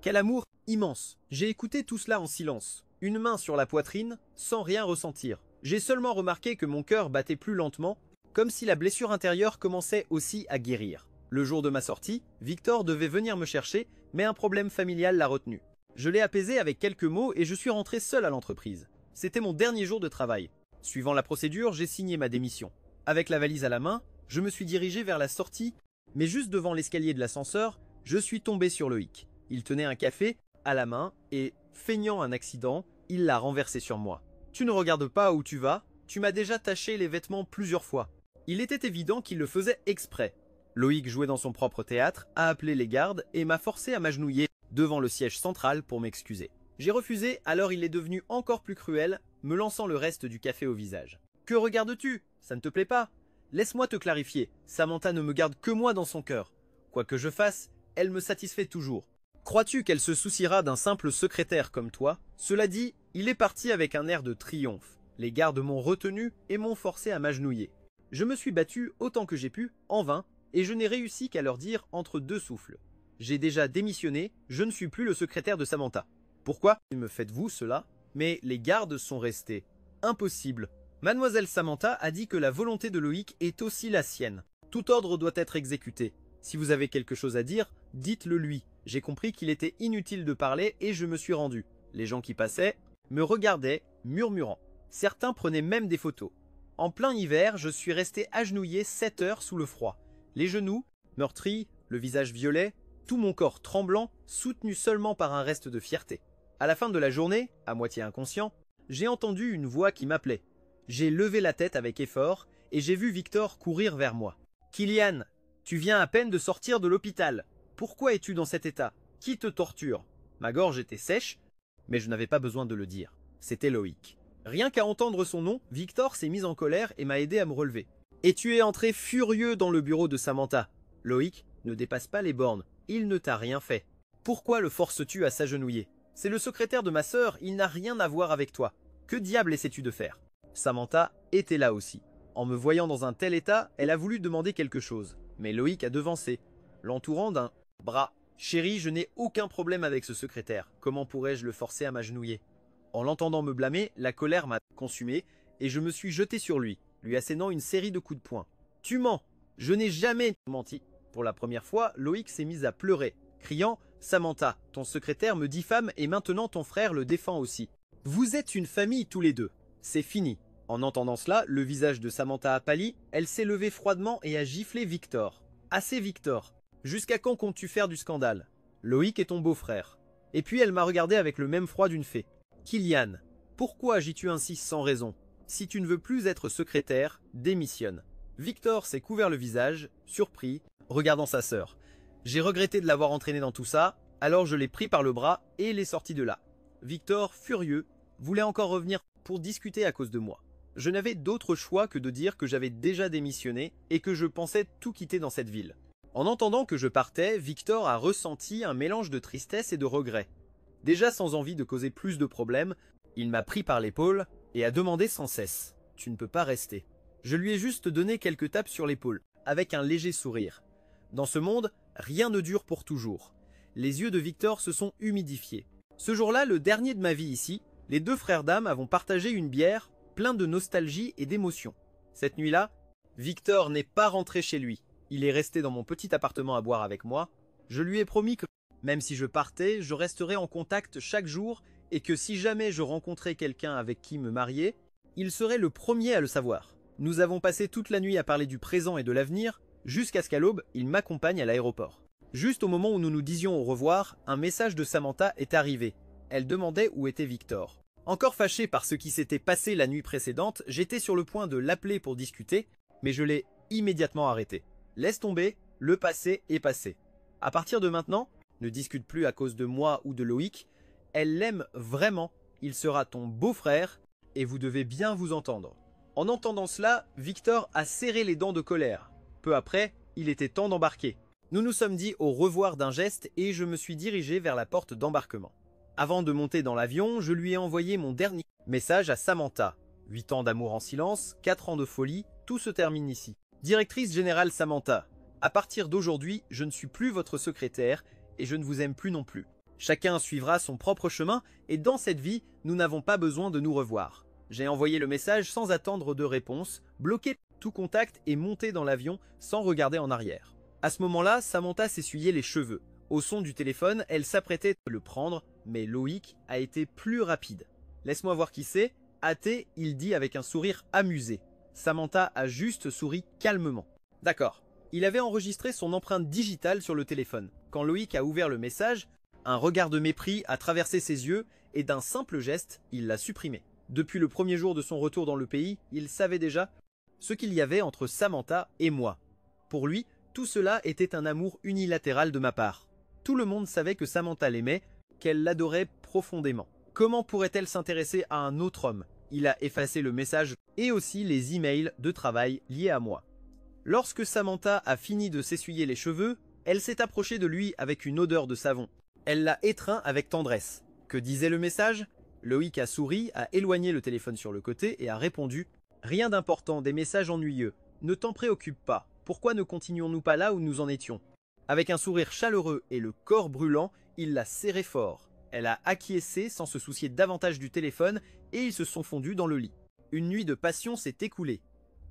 Quel amour immense! J'ai écouté tout cela en silence, une main sur la poitrine, sans rien ressentir. J'ai seulement remarqué que mon cœur battait plus lentement, comme si la blessure intérieure commençait aussi à guérir. Le jour de ma sortie, Victor devait venir me chercher, mais un problème familial l'a retenu. Je l'ai apaisé avec quelques mots et je suis rentré seul à l'entreprise. C'était mon dernier jour de travail. Suivant la procédure, j'ai signé ma démission. Avec la valise à la main, je me suis dirigé vers la sortie, mais juste devant l'escalier de l'ascenseur, je suis tombé sur Loïc. Il tenait un café à la main et, feignant un accident, il l'a renversé sur moi. « Tu ne regardes pas où tu vas, tu m'as déjà taché les vêtements plusieurs fois. » Il était évident qu'il le faisait exprès. Loïc jouait dans son propre théâtre, a appelé les gardes et m'a forcé à m'agenouiller devant le siège central pour m'excuser. J'ai refusé, alors il est devenu encore plus cruel, me lançant le reste du café au visage. « Que regardes-tu? Ça ne te plaît pas? Laisse-moi te clarifier, Samantha ne me garde que moi dans son cœur. Quoi que je fasse, elle me satisfait toujours. Crois-tu qu'elle se souciera d'un simple secrétaire comme toi? Cela dit, il est parti avec un air de triomphe. Les gardes m'ont retenu et m'ont forcé à m'agenouiller. Je me suis battu autant que j'ai pu, en vain, et je n'ai réussi qu'à leur dire entre deux souffles. J'ai déjà démissionné, je ne suis plus le secrétaire de Samantha. Pourquoi me faites-vous cela? Mais les gardes sont restés. Impossible. Mademoiselle Samantha a dit que la volonté de Loïc est aussi la sienne. Tout ordre doit être exécuté. Si vous avez quelque chose à dire, dites-le lui. J'ai compris qu'il était inutile de parler et je me suis rendu. Les gens qui passaient me regardaient, murmurant. Certains prenaient même des photos. En plein hiver, je suis resté agenouillé 7 heures sous le froid. Les genoux, meurtris, le visage violet, tout mon corps tremblant, soutenu seulement par un reste de fierté. À la fin de la journée, à moitié inconscient, j'ai entendu une voix qui m'appelait. J'ai levé la tête avec effort et j'ai vu Victor courir vers moi. « Kylian, tu viens à peine de sortir de l'hôpital. Pourquoi es-tu dans cet état? Qui te torture ?» Ma gorge était sèche, mais je n'avais pas besoin de le dire. C'était Loïc. Rien qu'à entendre son nom, Victor s'est mis en colère et m'a aidé à me relever. « Et tu es entré furieux dans le bureau de Samantha. Loïc, ne dépasse pas les bornes. Il ne t'a rien fait. Pourquoi le forces-tu à s'agenouiller? C'est le secrétaire de ma sœur, il n'a rien à voir avec toi. Que diable essaies-tu de faire ?» Samantha était là aussi. En me voyant dans un tel état, elle a voulu demander quelque chose. Mais Loïc a devancé, l'entourant d'un bras. « Chérie, je n'ai aucun problème avec ce secrétaire. Comment pourrais-je le forcer à m'agenouiller ?» En l'entendant me blâmer, la colère m'a consumé et je me suis jeté sur lui, lui assénant une série de coups de poing. « Tu mens! Je n'ai jamais menti !» Pour la première fois, Loïc s'est mis à pleurer, criant « Samantha, ton secrétaire me diffame et maintenant ton frère le défend aussi. Vous êtes une famille tous les deux. C'est fini. » En entendant cela, le visage de Samantha a pâli, elle s'est levée froidement et a giflé Victor. « Assez Victor. Jusqu'à quand comptes-tu faire du scandale? Loïc est ton beau-frère. » Et puis elle m'a regardé avec le même froid d'une fée. « Kylian, pourquoi agis-tu ainsi sans raison? Si tu ne veux plus être secrétaire, démissionne. » Victor s'est couvert le visage, surpris, regardant sa sœur. J'ai regretté de l'avoir entraîné dans tout ça, alors je l'ai pris par le bras et l'ai sorti de là. Victor, furieux, voulait encore revenir pour discuter à cause de moi. Je n'avais d'autre choix que de dire que j'avais déjà démissionné et que je pensais tout quitter dans cette ville. En entendant que je partais, Victor a ressenti un mélange de tristesse et de regret. Déjà sans envie de causer plus de problèmes, il m'a pris par l'épaule et a demandé sans cesse « Tu ne peux pas rester ». Je lui ai juste donné quelques tapes sur l'épaule, avec un léger sourire. Dans ce monde, rien ne dure pour toujours. Les yeux de Victor se sont humidifiés. Ce jour-là, le dernier de ma vie ici, les deux frères d'âme avons partagé une bière, plein de nostalgie et d'émotion. Cette nuit-là, Victor n'est pas rentré chez lui. Il est resté dans mon petit appartement à boire avec moi. Je lui ai promis que, même si je partais, je resterais en contact chaque jour et que si jamais je rencontrais quelqu'un avec qui me marier, il serait le premier à le savoir. Nous avons passé toute la nuit à parler du présent et de l'avenir, jusqu'à ce qu'à l'aube, il m'accompagne à l'aéroport. Juste au moment où nous nous disions au revoir, un message de Samantha est arrivé. Elle demandait où était Victor. Encore fâché par ce qui s'était passé la nuit précédente, j'étais sur le point de l'appeler pour discuter, mais je l'ai immédiatement arrêté. Laisse tomber, le passé est passé. À partir de maintenant, ne discute plus à cause de moi ou de Loïc, elle l'aime vraiment, il sera ton beau-frère, et vous devez bien vous entendre. En entendant cela, Victor a serré les dents de colère. Peu après, il était temps d'embarquer. Nous nous sommes dit au revoir d'un geste et je me suis dirigé vers la porte d'embarquement. Avant de monter dans l'avion, je lui ai envoyé mon dernier message à Samantha. 8 ans d'amour en silence, 4 ans de folie, tout se termine ici. Directrice générale Samantha, à partir d'aujourd'hui, je ne suis plus votre secrétaire et je ne vous aime plus non plus. Chacun suivra son propre chemin et dans cette vie, nous n'avons pas besoin de nous revoir. J'ai envoyé le message sans attendre de réponse, bloqué tout contact et monté dans l'avion sans regarder en arrière. À ce moment-là, Samantha s'essuyait les cheveux. Au son du téléphone, elle s'apprêtait à le prendre, mais Loïc a été plus rapide. « Laisse-moi voir qui c'est » hâté, il dit avec un sourire amusé. Samantha a juste souri calmement. D'accord. Il avait enregistré son empreinte digitale sur le téléphone. Quand Loïc a ouvert le message, un regard de mépris a traversé ses yeux et d'un simple geste, il l'a supprimé. Depuis le premier jour de son retour dans le pays, il savait déjà ce qu'il y avait entre Samantha et moi. Pour lui, tout cela était un amour unilatéral de ma part. Tout le monde savait que Samantha l'aimait, qu'elle l'adorait profondément. Comment pourrait-elle s'intéresser à un autre homme? Il a effacé le message et aussi les emails de travail liés à moi. Lorsque Samantha a fini de s'essuyer les cheveux, elle s'est approchée de lui avec une odeur de savon. Elle l'a étreint avec tendresse. Que disait le message? Loïc a souri, a éloigné le téléphone sur le côté et a répondu « Rien d'important, des messages ennuyeux. Ne t'en préoccupe pas. Pourquoi ne continuons-nous pas là où nous en étions ?» Avec un sourire chaleureux et le corps brûlant, il l'a serré fort. Elle a acquiescé sans se soucier davantage du téléphone et ils se sont fondus dans le lit. Une nuit de passion s'est écoulée.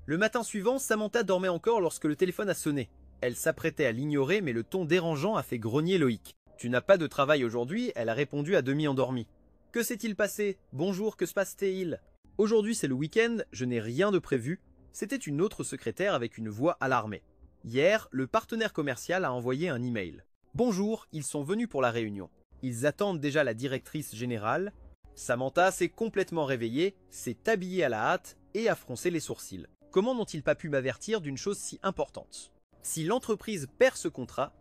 Le matin suivant, Samantha dormait encore lorsque le téléphone a sonné. Elle s'apprêtait à l'ignorer mais le ton dérangeant a fait grogner Loïc. « Tu n'as pas de travail aujourd'hui ?» Elle a répondu à demi endormie. « Que s'est-il passé? Bonjour, que se passe-t-il » Aujourd'hui c'est le week-end, je n'ai rien de prévu. C'était une autre secrétaire avec une voix alarmée. Hier, le partenaire commercial a envoyé un email. « Bonjour, ils sont venus pour la réunion. Ils attendent déjà la directrice générale. » Samantha s'est complètement réveillée, s'est habillée à la hâte et a froncé les sourcils. Comment n'ont-ils pas pu m'avertir d'une chose si importante? Si l'entreprise perd ce contrat,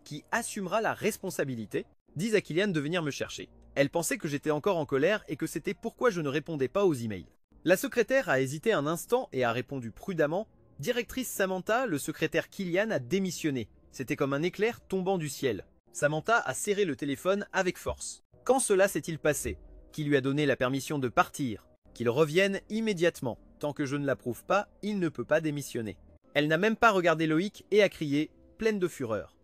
qui assumera la responsabilité? Dis à Kylian de venir me chercher. Elle pensait que j'étais encore en colère et que c'était pourquoi je ne répondais pas aux emails. La secrétaire a hésité un instant et a répondu prudemment. Directrice Samantha, le secrétaire Kylian a démissionné. C'était comme un éclair tombant du ciel. Samantha a serré le téléphone avec force. Quand cela s'est-il passé? Qui lui a donné la permission de partir? Qu'il revienne immédiatement. Tant que je ne l'approuve pas, il ne peut pas démissionner. Elle n'a même pas regardé Loïc et a crié, pleine de fureur.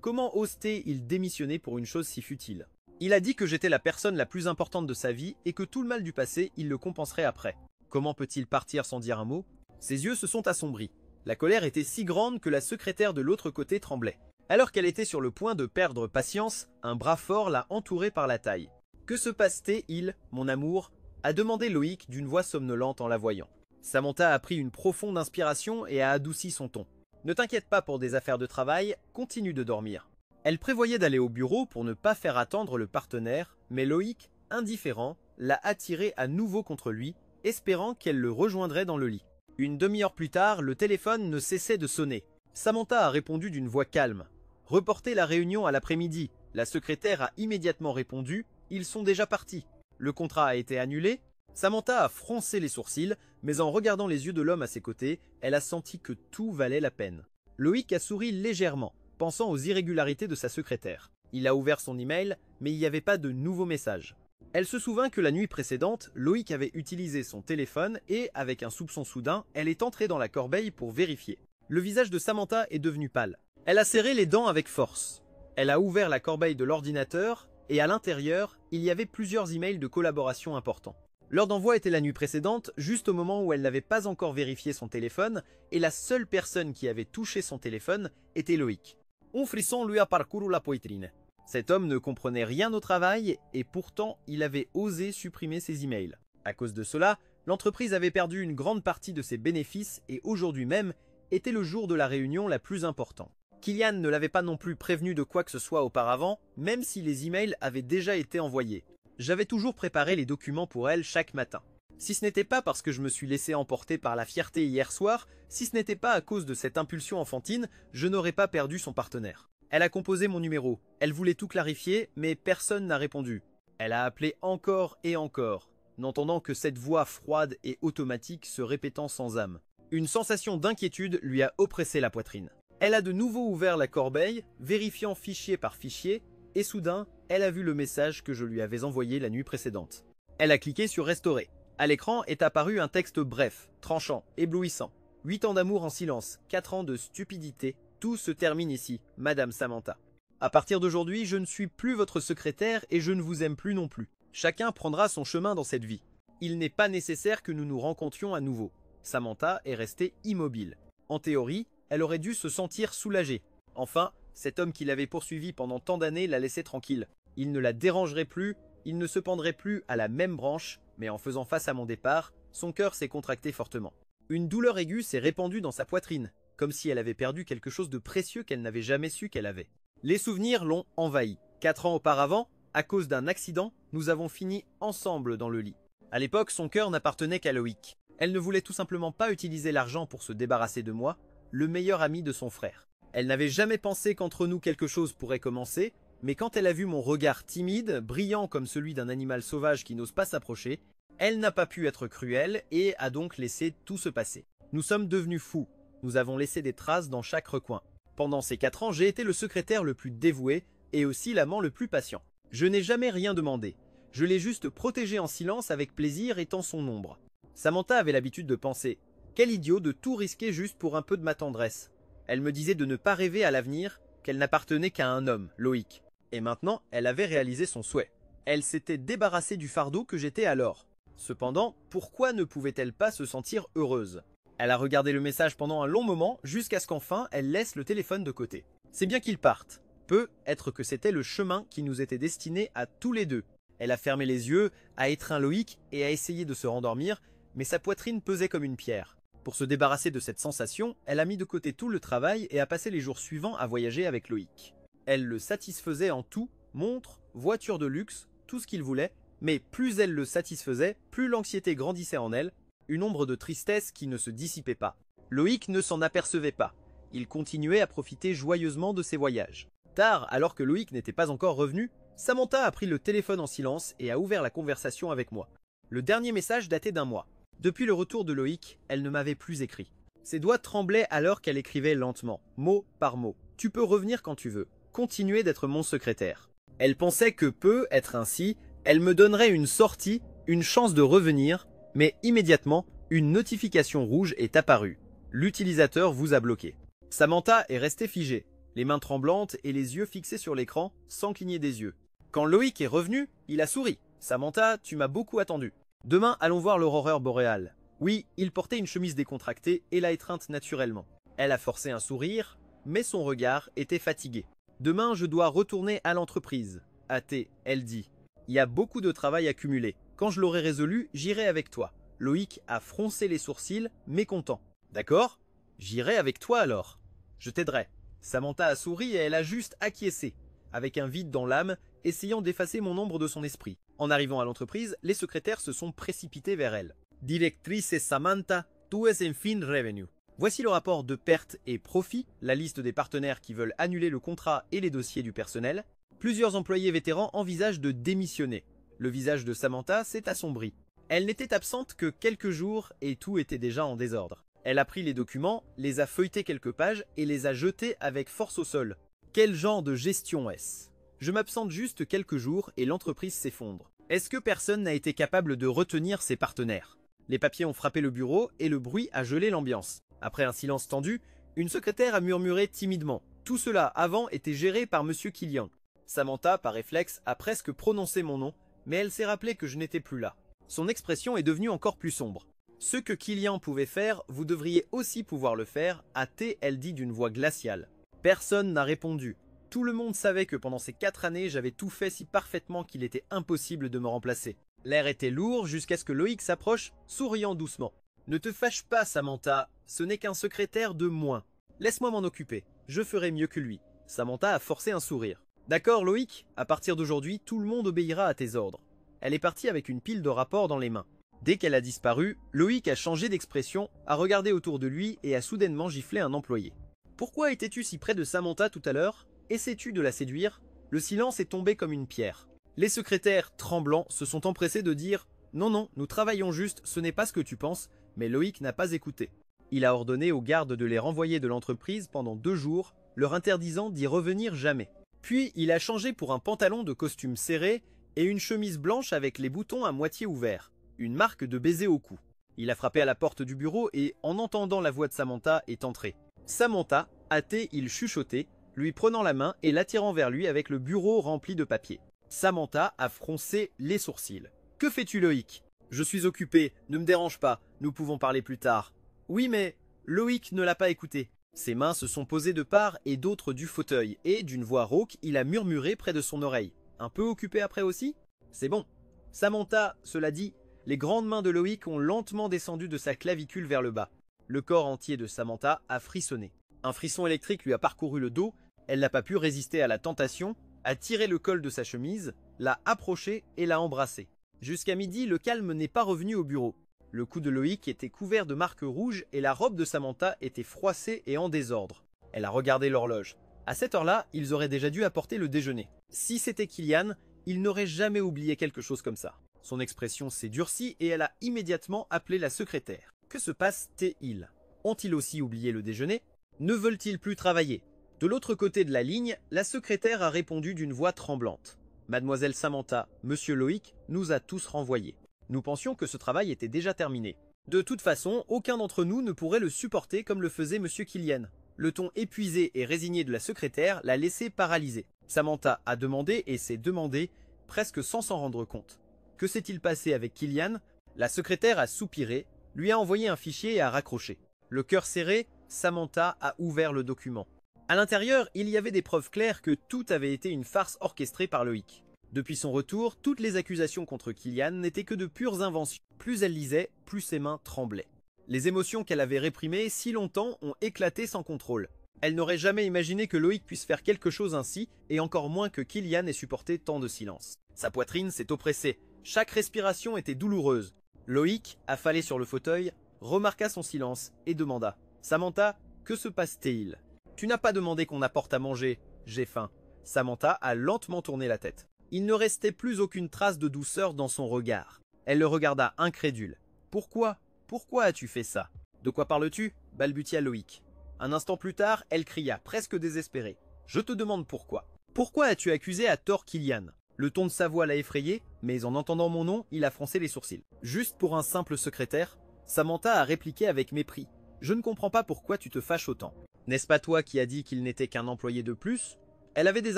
Comment ose-t-il démissionner pour une chose si futile? Il a dit que j'étais la personne la plus importante de sa vie et que tout le mal du passé, il le compenserait après. Comment peut-il partir sans dire un mot? Ses yeux se sont assombris. La colère était si grande que la secrétaire de l'autre côté tremblait. Alors qu'elle était sur le point de perdre patience, un bras fort l'a entourée par la taille. « Que se passe-t-il, mon amour ?» a demandé Loïc d'une voix somnolente en la voyant. Samantha a pris une profonde inspiration et a adouci son ton. « Ne t'inquiète pas pour des affaires de travail, continue de dormir. » Elle prévoyait d'aller au bureau pour ne pas faire attendre le partenaire, mais Loïc, indifférent, l'a attiré à nouveau contre lui, espérant qu'elle le rejoindrait dans le lit. Une demi-heure plus tard, le téléphone ne cessait de sonner. Samantha a répondu d'une voix calme. « Reportez la réunion à l'après-midi. » La secrétaire a immédiatement répondu « Ils sont déjà partis. » Le contrat a été annulé. Samantha a froncé les sourcils, mais en regardant les yeux de l'homme à ses côtés, elle a senti que tout valait la peine. Loïc a souri légèrement, pensant aux irrégularités de sa secrétaire. Il a ouvert son email, mais il n'y avait pas de nouveau message. Elle se souvint que la nuit précédente, Loïc avait utilisé son téléphone et, avec un soupçon soudain, elle est entrée dans la corbeille pour vérifier. Le visage de Samantha est devenu pâle. Elle a serré les dents avec force. Elle a ouvert la corbeille de l'ordinateur et à l'intérieur, il y avait plusieurs emails de collaboration importants. L'heure d'envoi était la nuit précédente, juste au moment où elle n'avait pas encore vérifié son téléphone, et la seule personne qui avait touché son téléphone était Loïc. Un frisson lui a parcouru la poitrine. Cet homme ne comprenait rien au travail, et pourtant il avait osé supprimer ses emails. À cause de cela, l'entreprise avait perdu une grande partie de ses bénéfices, et aujourd'hui même était le jour de la réunion la plus importante. Kylian ne l'avait pas non plus prévenu de quoi que ce soit auparavant, même si les emails avaient déjà été envoyés. J'avais toujours préparé les documents pour elle chaque matin. Si ce n'était pas parce que je me suis laissé emporter par la fierté hier soir, si ce n'était pas à cause de cette impulsion enfantine, je n'aurais pas perdu son partenaire. Elle a composé mon numéro, elle voulait tout clarifier, mais personne n'a répondu. Elle a appelé encore et encore, n'entendant que cette voix froide et automatique se répétant sans âme. Une sensation d'inquiétude lui a oppressé la poitrine. Elle a de nouveau ouvert la corbeille, vérifiant fichier par fichier, et soudain, elle a vu le message que je lui avais envoyé la nuit précédente. Elle a cliqué sur Restaurer. À l'écran est apparu un texte bref, tranchant, éblouissant. 8 ans d'amour en silence, 4 ans de stupidité, tout se termine ici, Madame Samantha. À partir d'aujourd'hui, je ne suis plus votre secrétaire et je ne vous aime plus non plus. Chacun prendra son chemin dans cette vie. Il n'est pas nécessaire que nous nous rencontrions à nouveau. Samantha est restée immobile. En théorie, elle aurait dû se sentir soulagée. Enfin, cet homme qui l'avait poursuivie pendant tant d'années la laissait tranquille. Il ne la dérangerait plus, il ne se pendrait plus à la même branche, mais en faisant face à mon départ, son cœur s'est contracté fortement. Une douleur aiguë s'est répandue dans sa poitrine, comme si elle avait perdu quelque chose de précieux qu'elle n'avait jamais su qu'elle avait. Les souvenirs l'ont envahi. 4 ans auparavant, à cause d'un accident, nous avons fini ensemble dans le lit. À l'époque, son cœur n'appartenait qu'à Loïc. Elle ne voulait tout simplement pas utiliser l'argent pour se débarrasser de moi, le meilleur ami de son frère. Elle n'avait jamais pensé qu'entre nous quelque chose pourrait commencer, mais quand elle a vu mon regard timide, brillant comme celui d'un animal sauvage qui n'ose pas s'approcher, elle n'a pas pu être cruelle et a donc laissé tout se passer. Nous sommes devenus fous, nous avons laissé des traces dans chaque recoin. Pendant ces 4 ans, j'ai été le secrétaire le plus dévoué et aussi l'amant le plus patient. Je n'ai jamais rien demandé, je l'ai juste protégé en silence avec plaisir étant son ombre. Samantha avait l'habitude de penser « Quel idiot de tout risquer juste pour un peu de ma tendresse ». Elle me disait de ne pas rêver à l'avenir, qu'elle n'appartenait qu'à un homme, Loïc. Et maintenant, elle avait réalisé son souhait. Elle s'était débarrassée du fardeau que j'étais alors. Cependant, pourquoi ne pouvait-elle pas se sentir heureuse? Elle a regardé le message pendant un long moment, jusqu'à ce qu'enfin, elle laisse le téléphone de côté. C'est bien qu'ils partent. Peut être que c'était le chemin qui nous était destiné à tous les deux. Elle a fermé les yeux, a étreint Loïc et a essayé de se rendormir, mais sa poitrine pesait comme une pierre. Pour se débarrasser de cette sensation, elle a mis de côté tout le travail et a passé les jours suivants à voyager avec Loïc. Elle le satisfaisait en tout, montre, voiture de luxe, tout ce qu'il voulait, mais plus elle le satisfaisait, plus l'anxiété grandissait en elle, une ombre de tristesse qui ne se dissipait pas. Loïc ne s'en apercevait pas. Il continuait à profiter joyeusement de ses voyages. Tard, alors que Loïc n'était pas encore revenu, Samantha a pris le téléphone en silence et a ouvert la conversation avec moi. Le dernier message datait d'1 mois. Depuis le retour de Loïc, elle ne m'avait plus écrit. Ses doigts tremblaient alors qu'elle écrivait lentement, mot par mot. « Tu peux revenir quand tu veux. Continuer d'être mon secrétaire. » Elle pensait que peut être ainsi, elle me donnerait une sortie, une chance de revenir, mais immédiatement, une notification rouge est apparue. L'utilisateur vous a bloqué. Samantha est restée figée, les mains tremblantes et les yeux fixés sur l'écran, sans cligner des yeux. Quand Loïc est revenu, il a souri. « Samantha, tu m'as beaucoup attendu. Demain, allons voir l'aurore boréale. » Oui, il portait une chemise décontractée et l'a étreinte naturellement. Elle a forcé un sourire, mais son regard était fatigué. « Demain, je dois retourner à l'entreprise. » Hâtée, elle dit. « Il y a beaucoup de travail accumulé. Quand je l'aurai résolu, j'irai avec toi. » Loïc a froncé les sourcils, mécontent. « D'accord, j'irai avec toi alors. Je t'aiderai. » Samantha a souri et elle a juste acquiescé, avec un vide dans l'âme, essayant d'effacer mon ombre de son esprit. En arrivant à l'entreprise, les secrétaires se sont précipités vers elle. « Directrice Samantha, tu es en fin revenu. » Voici le rapport de pertes et profits, la liste des partenaires qui veulent annuler le contrat et les dossiers du personnel. Plusieurs employés vétérans envisagent de démissionner. Le visage de Samantha s'est assombri. Elle n'était absente que quelques jours et tout était déjà en désordre. Elle a pris les documents, les a feuilletés quelques pages et les a jetés avec force au sol. Quel genre de gestion est-ce? Je m'absente juste quelques jours et l'entreprise s'effondre. Est-ce que personne n'a été capable de retenir ses partenaires? Les papiers ont frappé le bureau et le bruit a gelé l'ambiance. Après un silence tendu, une secrétaire a murmuré timidement. Tout cela avant était géré par Monsieur Kylian. Samantha, par réflexe, a presque prononcé mon nom, mais elle s'est rappelée que je n'étais plus là. Son expression est devenue encore plus sombre. Ce que Kylian pouvait faire, vous devriez aussi pouvoir le faire, a-t-elle dit d'une voix glaciale. Personne n'a répondu. Tout le monde savait que pendant ces 4 années, j'avais tout fait si parfaitement qu'il était impossible de me remplacer. L'air était lourd jusqu'à ce que Loïc s'approche, souriant doucement. « Ne te fâche pas, Samantha, ce n'est qu'un secrétaire de moins. Laisse-moi m'en occuper, je ferai mieux que lui. Samantha a forcé un sourire. D'accord Loïc, à partir d'aujourd'hui, tout le monde obéira à tes ordres. Elle est partie avec une pile de rapports dans les mains. Dès qu'elle a disparu, Loïc a changé d'expression, a regardé autour de lui et a soudainement giflé un employé. Pourquoi étais-tu si près de Samantha tout à l'heure? Essaies-tu de la séduire? Le silence est tombé comme une pierre. Les secrétaires, tremblants, se sont empressés de dire « Non, non, nous travaillons juste, ce n'est pas ce que tu penses », mais Loïc n'a pas écouté. Il a ordonné aux gardes de les renvoyer de l'entreprise pendant 2 jours, leur interdisant d'y revenir jamais. Puis il a changé pour un pantalon de costume serré et une chemise blanche avec les boutons à moitié ouverts, une marque de baiser au cou. Il a frappé à la porte du bureau et, en entendant la voix de Samantha, est entré. Samantha, hâté, il chuchotait, lui prenant la main et l'attirant vers lui avec le bureau rempli de papier. Samantha a froncé les sourcils. « Que fais-tu Loïc ?»« Je suis occupé, ne me dérange pas, nous pouvons parler plus tard. »« Oui mais... » Loïc ne l'a pas écouté. Ses mains se sont posées de part et d'autre du fauteuil et, d'une voix rauque, il a murmuré près de son oreille. « Un peu occupé après aussi ?»« C'est bon. » Samantha, cela dit, les grandes mains de Loïc ont lentement descendu de sa clavicule vers le bas. Le corps entier de Samantha a frissonné. Un frisson électrique lui a parcouru le dos, elle n'a pas pu résister à la tentation, a tiré le col de sa chemise, l'a approché et l'a embrassé. Jusqu'à midi, le calme n'est pas revenu au bureau. Le cou de Loïc était couvert de marques rouges et la robe de Samantha était froissée et en désordre. Elle a regardé l'horloge. À cette heure-là, ils auraient déjà dû apporter le déjeuner. Si c'était Kylian, il n'aurait jamais oublié quelque chose comme ça. Son expression s'est durcie et elle a immédiatement appelé la secrétaire. Que se passe-t-il? Ont-ils aussi oublié le déjeuner? Ne veulent-ils plus travailler? De l'autre côté de la ligne, la secrétaire a répondu d'une voix tremblante. Mademoiselle Samantha, Monsieur Loïc nous a tous renvoyés. Nous pensions que ce travail était déjà terminé. De toute façon, aucun d'entre nous ne pourrait le supporter comme le faisait Monsieur Kylian. Le ton épuisé et résigné de la secrétaire l'a laissé paralysé. Samantha a demandé et s'est demandé, presque sans s'en rendre compte. Que s'est-il passé avec Kylian? La secrétaire a soupiré, lui a envoyé un fichier et a raccroché. Le cœur serré, Samantha a ouvert le document. À l'intérieur, il y avait des preuves claires que tout avait été une farce orchestrée par Loïc. Depuis son retour, toutes les accusations contre Kylian n'étaient que de pures inventions. Plus elle lisait, plus ses mains tremblaient. Les émotions qu'elle avait réprimées si longtemps ont éclaté sans contrôle. Elle n'aurait jamais imaginé que Loïc puisse faire quelque chose ainsi, et encore moins que Kylian ait supporté tant de silence. Sa poitrine s'est oppressée, chaque respiration était douloureuse. Loïc, affalé sur le fauteuil, remarqua son silence et demanda « Samantha, que se passe-t-il » ? « Tu n'as pas demandé qu'on apporte à manger, j'ai faim. » Samantha a lentement tourné la tête. Il ne restait plus aucune trace de douceur dans son regard. Elle le regarda incrédule. « Pourquoi? Pourquoi as-tu fait ça ?»« De quoi parles-tu » balbutia Loïc. Un instant plus tard, elle cria, presque désespérée. « Je te demande pourquoi. Pourquoi as-tu accusé à tort Kylian ?» Le ton de sa voix l'a effrayé, mais en entendant mon nom, il a froncé les sourcils. Juste pour un simple secrétaire, Samantha a répliqué avec mépris. « Je ne comprends pas pourquoi tu te fâches autant. N'est-ce pas toi qui as dit qu'il n'était qu'un employé de plus ?» Elle avait des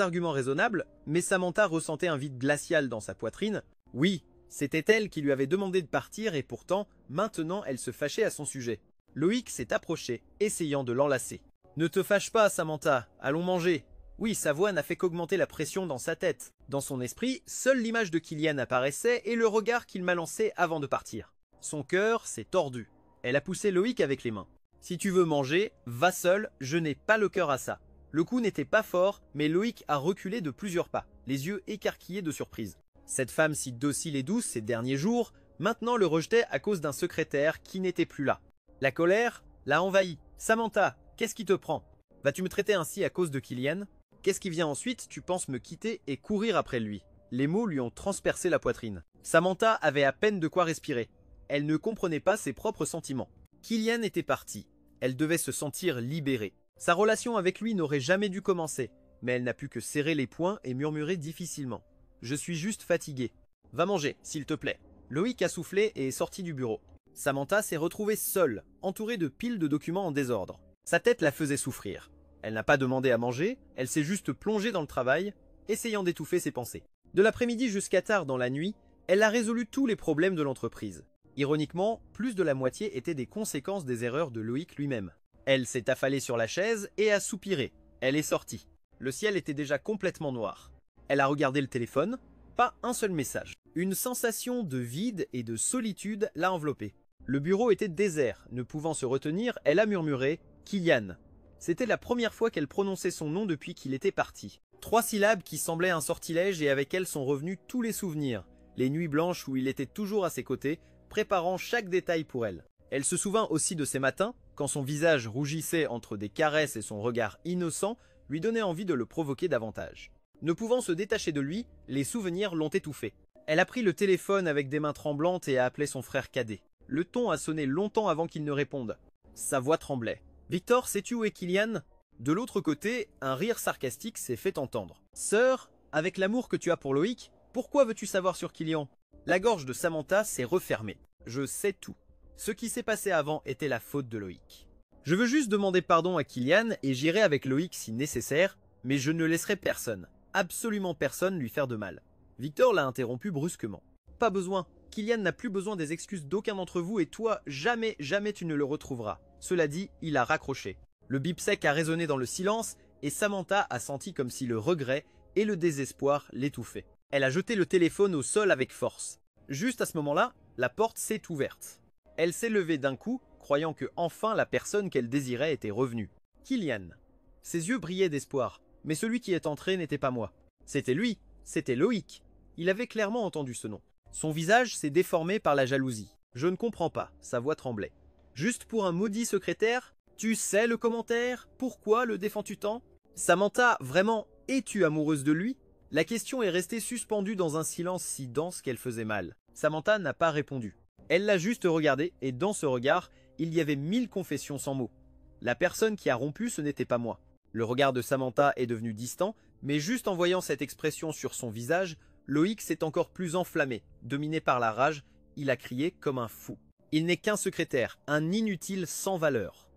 arguments raisonnables, mais Samantha ressentait un vide glacial dans sa poitrine. Oui, c'était elle qui lui avait demandé de partir et pourtant, maintenant elle se fâchait à son sujet. Loïc s'est approché, essayant de l'enlacer. « Ne te fâche pas, Samantha, allons manger. » Oui, sa voix n'a fait qu'augmenter la pression dans sa tête. Dans son esprit, seule l'image de Kylian apparaissait et le regard qu'il m'a lancé avant de partir. Son cœur s'est tordu. Elle a poussé Loïc avec les mains. « Si tu veux manger, va seul, je n'ai pas le cœur à ça. » Le coup n'était pas fort, mais Loïc a reculé de plusieurs pas, les yeux écarquillés de surprise. Cette femme si docile et douce ces derniers jours, maintenant le rejetait à cause d'un secrétaire qui n'était plus là. La colère l'a envahi. « Samantha, qu'est-ce qui te prend? Vas-tu me traiter ainsi à cause de Kylian? Qu'est-ce qui vient ensuite? Tu penses me quitter et courir après lui ?» Les mots lui ont transpercé la poitrine. Samantha avait à peine de quoi respirer. Elle ne comprenait pas ses propres sentiments. Kylian était parti. Elle devait se sentir libérée. Sa relation avec lui n'aurait jamais dû commencer, mais elle n'a pu que serrer les poings et murmurer difficilement. « Je suis juste fatiguée. Va manger, s'il te plaît. » Loïc a soufflé et est sorti du bureau. Samantha s'est retrouvée seule, entourée de piles de documents en désordre. Sa tête la faisait souffrir. Elle n'a pas demandé à manger, elle s'est juste plongée dans le travail, essayant d'étouffer ses pensées. De l'après-midi jusqu'à tard dans la nuit, elle a résolu tous les problèmes de l'entreprise. Ironiquement, plus de la moitié étaient des conséquences des erreurs de Loïc lui-même. Elle s'est affalée sur la chaise et a soupiré. Elle est sortie. Le ciel était déjà complètement noir. Elle a regardé le téléphone, pas un seul message. Une sensation de vide et de solitude l'a enveloppée. Le bureau était désert, ne pouvant se retenir, elle a murmuré « Kylian ». C'était la première fois qu'elle prononçait son nom depuis qu'il était parti. 3 syllabes qui semblaient un sortilège et avec elles sont revenus tous les souvenirs, les nuits blanches où il était toujours à ses côtés, préparant chaque détail pour elle. Elle se souvint aussi de ces matins, quand son visage rougissait entre des caresses et son regard innocent lui donnait envie de le provoquer davantage. Ne pouvant se détacher de lui, les souvenirs l'ont étouffée. Elle a pris le téléphone avec des mains tremblantes et a appelé son frère cadet. Le ton a sonné longtemps avant qu'il ne réponde. Sa voix tremblait. « Victor, sais-tu où est Kylian ?» De l'autre côté, un rire sarcastique s'est fait entendre. « Sœur, avec l'amour que tu as pour Loïc, pourquoi veux-tu savoir sur Kylian ?» La gorge de Samantha s'est refermée. « Je sais tout. Ce qui s'est passé avant était la faute de Loïc. Je veux juste demander pardon à Kylian et j'irai avec Loïc si nécessaire, mais je ne laisserai personne, absolument personne lui faire de mal. » Victor l'a interrompu brusquement. « Pas besoin. Kylian n'a plus besoin des excuses d'aucun d'entre vous et toi, jamais, jamais tu ne le retrouveras. » Cela dit, il a raccroché. Le bip sec a résonné dans le silence et Samantha a senti comme si le regret et le désespoir l'étouffaient. Elle a jeté le téléphone au sol avec force. Juste à ce moment-là, la porte s'est ouverte. Elle s'est levée d'un coup, croyant que enfin la personne qu'elle désirait était revenue. Kylian. Ses yeux brillaient d'espoir, mais celui qui est entré n'était pas moi. C'était lui, c'était Loïc. Il avait clairement entendu ce nom. Son visage s'est déformé par la jalousie. Je ne comprends pas, sa voix tremblait. Juste pour un maudit secrétaire? Tu sais le commentaire? Pourquoi le défends-tu tant? Samantha, vraiment, es-tu amoureuse de lui? La question est restée suspendue dans un silence si dense qu'elle faisait mal. Samantha n'a pas répondu. Elle l'a juste regardé et dans ce regard, il y avait 1000 confessions sans mots. La personne qui a rompu, ce n'était pas moi. Le regard de Samantha est devenu distant, mais juste en voyant cette expression sur son visage, Loïc s'est encore plus enflammé. Dominé par la rage, il a crié comme un fou. Il n'est qu'un secrétaire, un inutile sans valeur.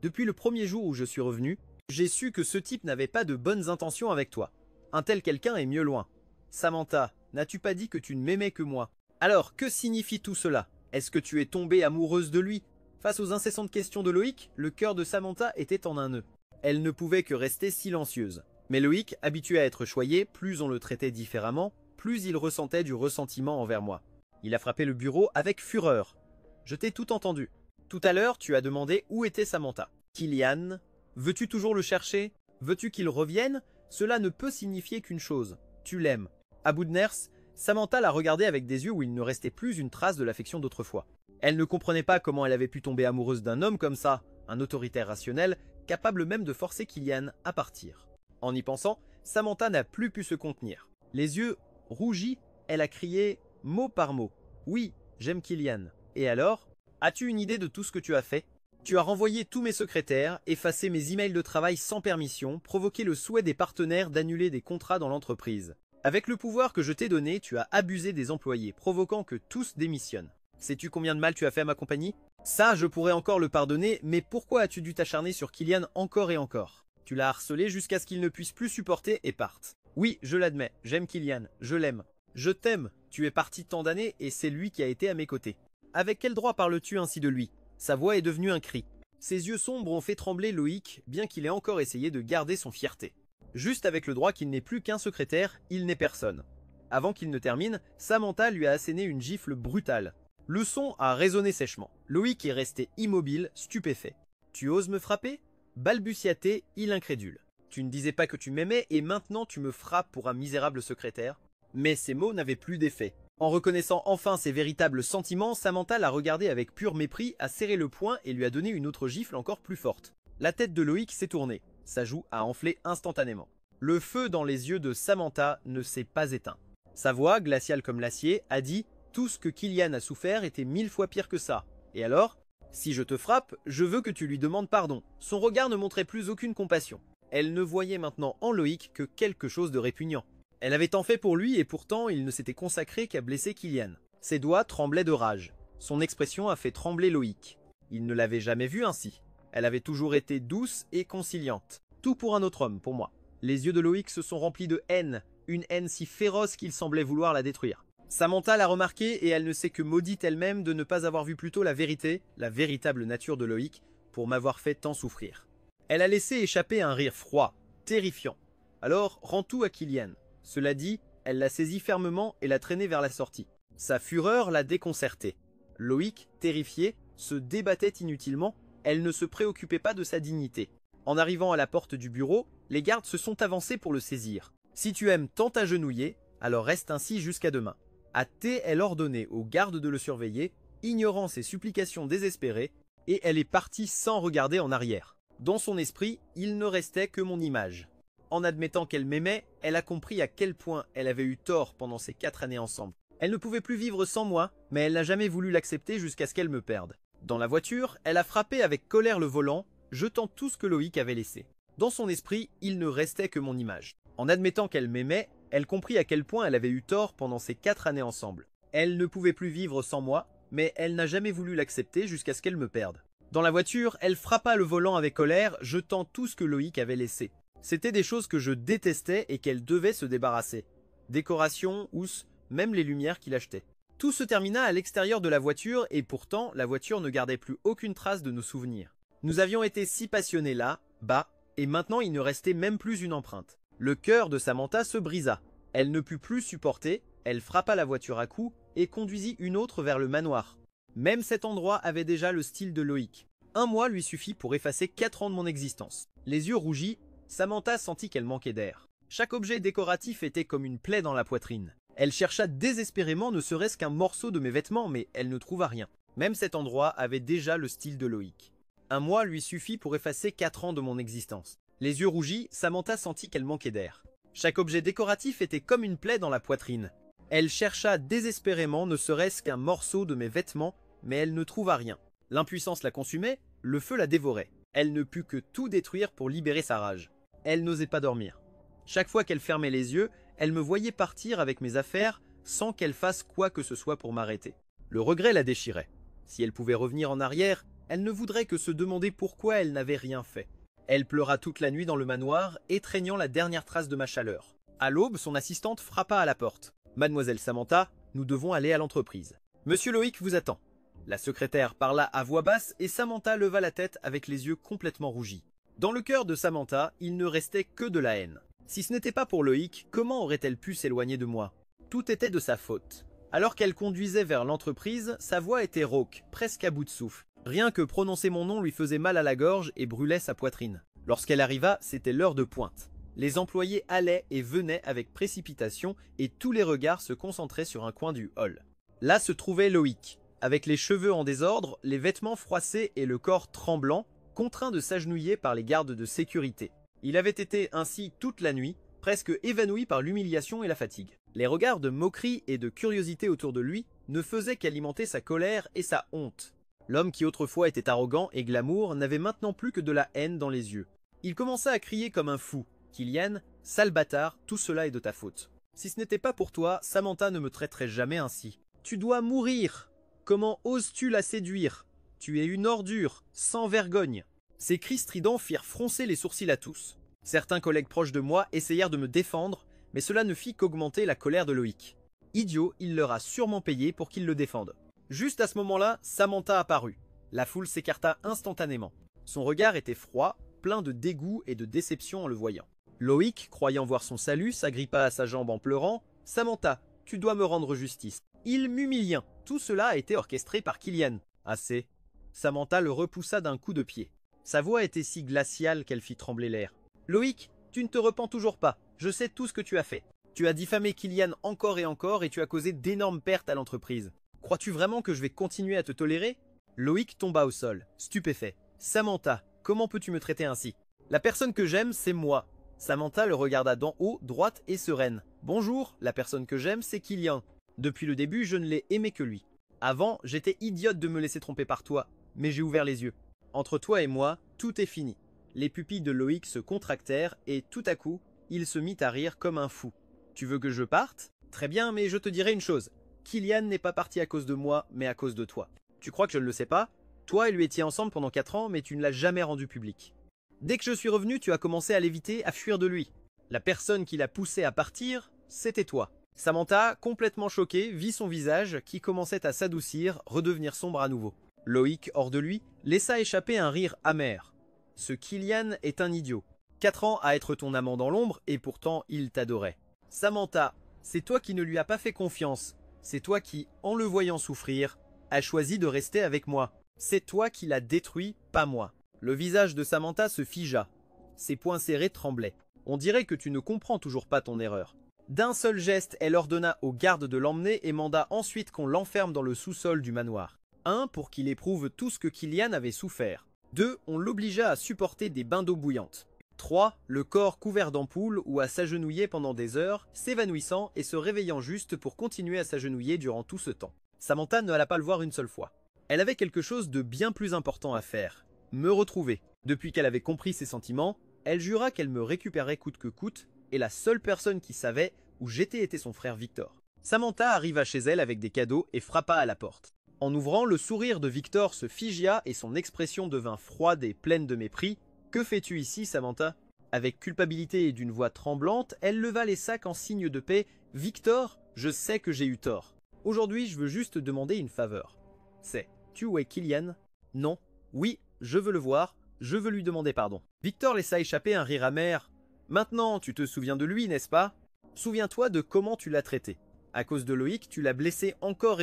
Depuis le premier jour où je suis revenu, j'ai su que ce type n'avait pas de bonnes intentions avec toi. Un tel quelqu'un est mieux loin. Samantha, n'as-tu pas dit que tu ne m'aimais que moi? Alors, que signifie tout cela? Est-ce que tu es tombée amoureuse de lui? Face aux incessantes questions de Loïc, le cœur de Samantha était en un nœud. Elle ne pouvait que rester silencieuse. Mais Loïc, habitué à être choyé, plus on le traitait différemment, plus il ressentait du ressentiment envers moi. Il a frappé le bureau avec fureur. Je t'ai tout entendu. Tout à l'heure, tu as demandé où était Samantha. Kylian, veux-tu toujours le chercher? Veux-tu qu'il revienne? Cela ne peut signifier qu'une chose. Tu l'aimes. À bout de nerfs, Samantha l'a regardé avec des yeux où il ne restait plus une trace de l'affection d'autrefois. Elle ne comprenait pas comment elle avait pu tomber amoureuse d'un homme comme ça, un autoritaire rationnel, capable même de forcer Kylian à partir. En y pensant, Samantha n'a plus pu se contenir. Les yeux rougis, elle a crié mot par mot. Oui, j'aime Kylian. Et alors? As-tu une idée de tout ce que tu as fait? Tu as renvoyé tous mes secrétaires, effacé mes emails de travail sans permission, provoqué le souhait des partenaires d'annuler des contrats dans l'entreprise. Avec le pouvoir que je t'ai donné, tu as abusé des employés, provoquant que tous démissionnent. Sais-tu combien de mal tu as fait à ma compagnie? Ça, je pourrais encore le pardonner, mais pourquoi as-tu dû t'acharner sur Kylian encore et encore? Tu l'as harcelé jusqu'à ce qu'il ne puisse plus supporter et parte. Oui, je l'admets, j'aime Kylian, je l'aime. Je t'aime, tu es parti tant d'années et c'est lui qui a été à mes côtés. Avec quel droit parles-tu ainsi de lui? Sa voix est devenue un cri. Ses yeux sombres ont fait trembler Loïc, bien qu'il ait encore essayé de garder son fierté. Juste avec le droit qu'il n'est plus qu'un secrétaire, il n'est personne. Avant qu'il ne termine, Samantha lui a asséné une gifle brutale. Le son a résonné sèchement. Loïc est resté immobile, stupéfait. « Tu oses me frapper ?» balbutia-t-il incrédule. « Tu ne disais pas que tu m'aimais et maintenant tu me frappes pour un misérable secrétaire ?» Mais ces mots n'avaient plus d'effet. En reconnaissant enfin ses véritables sentiments, Samantha l'a regardé avec pur mépris, a serré le poing et lui a donné une autre gifle encore plus forte. La tête de Loïc s'est tournée. Sa joue a enflé instantanément. Le feu dans les yeux de Samantha ne s'est pas éteint. Sa voix, glaciale comme l'acier, a dit « Tout ce que Kylian a souffert était 1000 fois pire que ça. Et alors? Si je te frappe, je veux que tu lui demandes pardon. » Son regard ne montrait plus aucune compassion. Elle ne voyait maintenant en Loïc que quelque chose de répugnant. Elle avait tant fait pour lui et pourtant il ne s'était consacré qu'à blesser Kylian. Ses doigts tremblaient de rage. Son expression a fait trembler Loïc. Il ne l'avait jamais vue ainsi. Elle avait toujours été douce et conciliante. Tout pour un autre homme, pour moi. Les yeux de Loïc se sont remplis de haine, une haine si féroce qu'il semblait vouloir la détruire. Samantha l'a remarqué et elle ne s'est que maudite elle-même de ne pas avoir vu plus tôt la vérité, la véritable nature de Loïc, pour m'avoir fait tant souffrir. Elle a laissé échapper un rire froid, terrifiant. Alors, rends tout à Kylian. Cela dit, elle l'a saisi fermement et l'a traîné vers la sortie. Sa fureur l'a déconcerté. Loïc, terrifié, se débattait inutilement, elle ne se préoccupait pas de sa dignité. En arrivant à la porte du bureau, les gardes se sont avancés pour le saisir. Si tu aimes tant t'agenouiller, alors reste ainsi jusqu'à demain. À T, elle ordonnait aux gardes de le surveiller, ignorant ses supplications désespérées, et elle est partie sans regarder en arrière. Dans son esprit, il ne restait que mon image. En admettant qu'elle m'aimait, elle a compris à quel point elle avait eu tort pendant ces 4 années ensemble. Elle ne pouvait plus vivre sans moi, mais elle n'a jamais voulu l'accepter jusqu'à ce qu'elle me perde. Dans la voiture, elle a frappé avec colère le volant, jetant tout ce que Loïc avait laissé. Dans son esprit, il ne restait que mon image. En admettant qu'elle m'aimait, elle comprit à quel point elle avait eu tort pendant ces 4 années ensemble. Elle ne pouvait plus vivre sans moi, mais elle n'a jamais voulu l'accepter jusqu'à ce qu'elle me perde. Dans la voiture, elle frappa le volant avec colère, jetant tout ce que Loïc avait laissé. C'était des choses que je détestais et qu'elle devait se débarrasser. Décorations, housses, même les lumières qu'il achetait. Tout se termina à l'extérieur de la voiture et pourtant, la voiture ne gardait plus aucune trace de nos souvenirs. Nous avions été si passionnés là, bas, et maintenant il ne restait même plus une empreinte. Le cœur de Samantha se brisa. Elle ne put plus supporter, elle frappa la voiture à coups et conduisit une autre vers le manoir. Même cet endroit avait déjà le style de Loïc. 1 mois lui suffit pour effacer 4 ans de mon existence. Les yeux rougis, Samantha sentit qu'elle manquait d'air. Chaque objet décoratif était comme une plaie dans la poitrine. Elle chercha désespérément ne serait-ce qu'un morceau de mes vêtements, mais elle ne trouva rien. Même cet endroit avait déjà le style de Loïc. 1 mois lui suffit pour effacer 4 ans de mon existence. Les yeux rougis, Samantha sentit qu'elle manquait d'air. Chaque objet décoratif était comme une plaie dans la poitrine. Elle chercha désespérément ne serait-ce qu'un morceau de mes vêtements, mais elle ne trouva rien. L'impuissance la consumait, le feu la dévorait. Elle ne put que tout détruire pour libérer sa rage. Elle n'osait pas dormir. Chaque fois qu'elle fermait les yeux, elle me voyait partir avec mes affaires sans qu'elle fasse quoi que ce soit pour m'arrêter. Le regret la déchirait. Si elle pouvait revenir en arrière, elle ne voudrait que se demander pourquoi elle n'avait rien fait. Elle pleura toute la nuit dans le manoir, étreignant la dernière trace de ma chaleur. À l'aube, son assistante frappa à la porte. « Mademoiselle Samantha, nous devons aller à l'entreprise. Monsieur Loïc vous attend. » La secrétaire parla à voix basse et Samantha leva la tête avec les yeux complètement rougis. Dans le cœur de Samantha, il ne restait que de la haine. Si ce n'était pas pour Loïc, comment aurait-elle pu s'éloigner de moi? Tout était de sa faute. Alors qu'elle conduisait vers l'entreprise, sa voix était rauque, presque à bout de souffle. Rien que prononcer mon nom lui faisait mal à la gorge et brûlait sa poitrine. Lorsqu'elle arriva, c'était l'heure de pointe. Les employés allaient et venaient avec précipitation et tous les regards se concentraient sur un coin du hall. Là se trouvait Loïc, avec les cheveux en désordre, les vêtements froissés et le corps tremblant, contraint de s'agenouiller par les gardes de sécurité. Il avait été ainsi toute la nuit, presque évanoui par l'humiliation et la fatigue. Les regards de moquerie et de curiosité autour de lui ne faisaient qu'alimenter sa colère et sa honte. L'homme qui autrefois était arrogant et glamour n'avait maintenant plus que de la haine dans les yeux. Il commença à crier comme un fou. « Kylian, sale bâtard, tout cela est de ta faute. Si ce n'était pas pour toi, Samantha ne me traiterait jamais ainsi. Tu dois mourir. Comment oses-tu la séduire? Tu es une ordure, sans vergogne. » Ces cris stridents firent froncer les sourcils à tous. Certains collègues proches de moi essayèrent de me défendre, mais cela ne fit qu'augmenter la colère de Loïc. Idiot, il leur a sûrement payé pour qu'ils le défendent. Juste à ce moment-là, Samantha apparut. La foule s'écarta instantanément. Son regard était froid, plein de dégoût et de déception en le voyant. Loïc, croyant voir son salut, s'agrippa à sa jambe en pleurant. « Samantha, tu dois me rendre justice. Il m'humilie. Tout cela a été orchestré par Kylian. » Assez. Samantha le repoussa d'un coup de pied. Sa voix était si glaciale qu'elle fit trembler l'air. « Loïc, tu ne te repens toujours pas. Je sais tout ce que tu as fait. Tu as diffamé Kylian encore et tu as causé d'énormes pertes à l'entreprise. Crois-tu vraiment que je vais continuer à te tolérer ?» Loïc tomba au sol, stupéfait. « Samantha, comment peux-tu me traiter ainsi? La personne que j'aime, c'est moi. » Samantha le regarda d'en haut, droite et sereine. « Bonjour, la personne que j'aime, c'est Kylian. Depuis le début, je ne l'ai aimé que lui. Avant, j'étais idiote de me laisser tromper par toi, mais j'ai ouvert les yeux. Entre toi et moi, tout est fini. » Les pupilles de Loïc se contractèrent et tout à coup, il se mit à rire comme un fou. « Tu veux que je parte? Très bien, mais je te dirai une chose. Kylian n'est pas parti à cause de moi, mais à cause de toi. Tu crois que je ne le sais pas? Toi et lui étiez ensemble pendant 4 ans, mais tu ne l'as jamais rendu public. Dès que je suis revenu, tu as commencé à l'éviter, à fuir de lui. La personne qui l'a poussé à partir, c'était toi. » Samantha, complètement choquée, vit son visage qui commençait à s'adoucir, redevenir sombre à nouveau. Loïc, hors de lui, laissa échapper un rire amer. « Ce Kylian est un idiot. 4 ans à être ton amant dans l'ombre et pourtant il t'adorait. Samantha, c'est toi qui ne lui as pas fait confiance. C'est toi qui, en le voyant souffrir, as choisi de rester avec moi. C'est toi qui l'as détruit, pas moi. » Le visage de Samantha se figea. Ses poings serrés tremblaient. On dirait que tu ne comprends toujours pas ton erreur. D'un seul geste, elle ordonna aux gardes de l'emmener et manda ensuite qu'on l'enferme dans le sous-sol du manoir. 1. Pour qu'il éprouve tout ce que Killian avait souffert. 2. On l'obligea à supporter des bains d'eau bouillante. 3. Le corps couvert d'ampoules ou à s'agenouiller pendant des heures, s'évanouissant et se réveillant juste pour continuer à s'agenouiller durant tout ce temps. Samantha n'alla pas le voir une seule fois. Elle avait quelque chose de bien plus important à faire. Me retrouver. Depuis qu'elle avait compris ses sentiments, elle jura qu'elle me récupérait coûte que coûte, et la seule personne qui savait où j'étais était son frère Victor. Samantha arriva chez elle avec des cadeaux et frappa à la porte. En ouvrant, le sourire de Victor se figea et son expression devint froide et pleine de mépris. « Que fais-tu ici, Samantha ?» Avec culpabilité et d'une voix tremblante, elle leva les sacs en signe de paix. « Victor, je sais que j'ai eu tort. Aujourd'hui, je veux juste demander une faveur. C'est, tu où est Killian ? Non. Oui, je veux le voir. Je veux lui demander pardon. » Victor laissa échapper un rire amer. « Maintenant, tu te souviens de lui, n'est-ce pas ? Souviens-toi de comment tu l'as traité. À cause de Loïc, tu l'as blessé encore,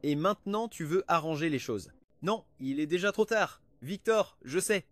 et maintenant tu veux arranger les choses. Non, il est déjà trop tard. Victor, je sais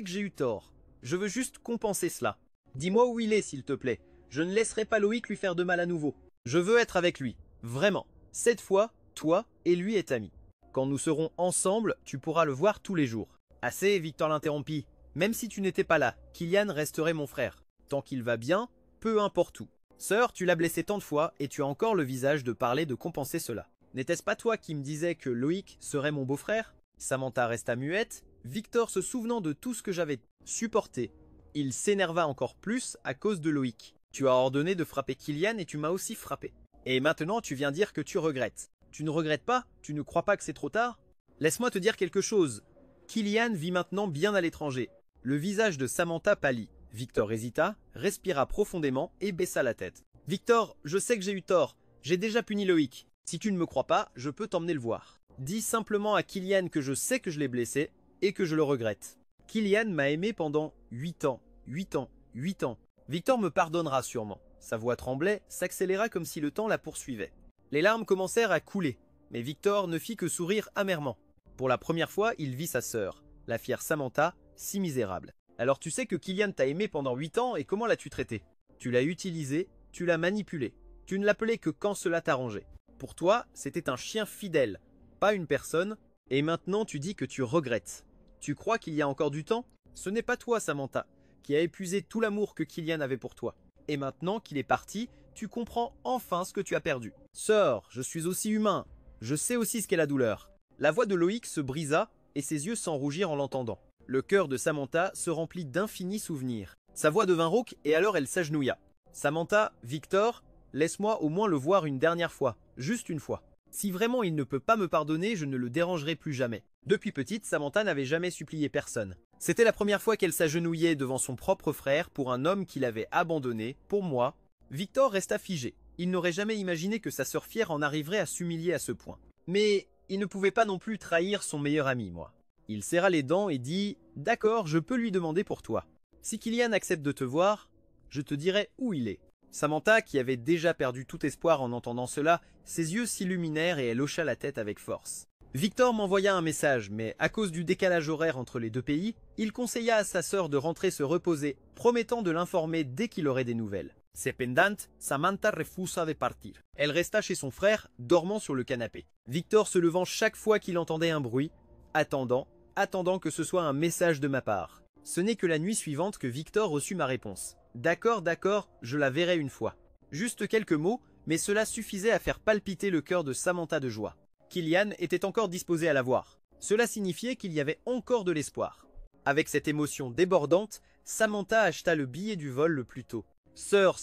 que j'ai eu tort. Je veux juste compenser cela. Dis-moi où il est, s'il te plaît. Je ne laisserai pas Loïc lui faire de mal à nouveau. Je veux être avec lui. Vraiment. Cette fois, toi et lui êtes amis. Quand nous serons ensemble, tu pourras le voir tous les jours. Assez, Victor l'interrompit. Même si tu n'étais pas là, Killian resterait mon frère. Tant qu'il va bien, peu importe où. Sœur, tu l'as blessé tant de fois et tu as encore le visage de parler de compenser cela. N'était-ce pas toi qui me disais que Loïc serait mon beau-frère ? Samantha resta muette, Victor se souvenant de tout ce que j'avais supporté. Il s'énerva encore plus à cause de Loïc. Tu as ordonné de frapper Killian et tu m'as aussi frappé. Et maintenant tu viens dire que tu regrettes. Tu ne regrettes pas ? Tu ne crois pas que c'est trop tard ? Laisse-moi te dire quelque chose. Killian vit maintenant bien à l'étranger. Le visage de Samantha pâlit. Victor hésita, respira profondément et baissa la tête. « Victor, je sais que j'ai eu tort. J'ai déjà puni Loïc. Si tu ne me crois pas, je peux t'emmener le voir. Dis simplement à Killian que je sais que je l'ai blessé et que je le regrette. Killian m'a aimé pendant 8 ans. 8 ans. 8 ans. Victor me pardonnera sûrement. » Sa voix tremblait, s'accéléra comme si le temps la poursuivait. Les larmes commencèrent à couler, mais Victor ne fit que sourire amèrement. Pour la première fois, il vit sa sœur, la fière Samantha, si misérable. Alors tu sais que Killian t'a aimé pendant 8 ans et comment l'as-tu traité? Tu l'as utilisé, tu l'as manipulé. Tu ne l'appelais que quand cela t'arrangeait. Pour toi, c'était un chien fidèle, pas une personne, et maintenant tu dis que tu regrettes. Tu crois qu'il y a encore du temps? Ce n'est pas toi, Samantha, qui a épuisé tout l'amour que Killian avait pour toi. Et maintenant qu'il est parti, tu comprends enfin ce que tu as perdu. Sœur, je suis aussi humain. Je sais aussi ce qu'est la douleur. La voix de Loïc se brisa et ses yeux s'enrougirent en l'entendant. Le cœur de Samantha se remplit d'infinis souvenirs. Sa voix devint rauque et alors elle s'agenouilla. Samantha, Victor, laisse-moi au moins le voir une dernière fois, juste une fois. Si vraiment il ne peut pas me pardonner, je ne le dérangerai plus jamais. Depuis petite, Samantha n'avait jamais supplié personne. C'était la première fois qu'elle s'agenouillait devant son propre frère pour un homme qui l'avait abandonné, pour moi. Victor resta figé. Il n'aurait jamais imaginé que sa sœur fière en arriverait à s'humilier à ce point. Mais il ne pouvait pas non plus trahir son meilleur ami, moi. Il serra les dents et dit « D'accord, je peux lui demander pour toi. Si Killian accepte de te voir, je te dirai où il est. » Samantha, qui avait déjà perdu tout espoir en entendant cela, ses yeux s'illuminèrent et elle hocha la tête avec force. Victor m'envoya un message, mais à cause du décalage horaire entre les deux pays, il conseilla à sa sœur de rentrer se reposer, promettant de l'informer dès qu'il aurait des nouvelles. Cependant, Samantha refusa de partir. Elle resta chez son frère, dormant sur le canapé. Victor se levant chaque fois qu'il entendait un bruit, attendant que ce soit un message de ma part. Ce n'est que la nuit suivante que Victor reçut ma réponse. D'accord, je la verrai une fois. Juste quelques mots, mais cela suffisait à faire palpiter le cœur de Samantha de joie. Killian était encore disposé à la voir. Cela signifiait qu'il y avait encore de l'espoir. Avec cette émotion débordante, Samantha acheta le billet du vol le plus tôt. Sœur.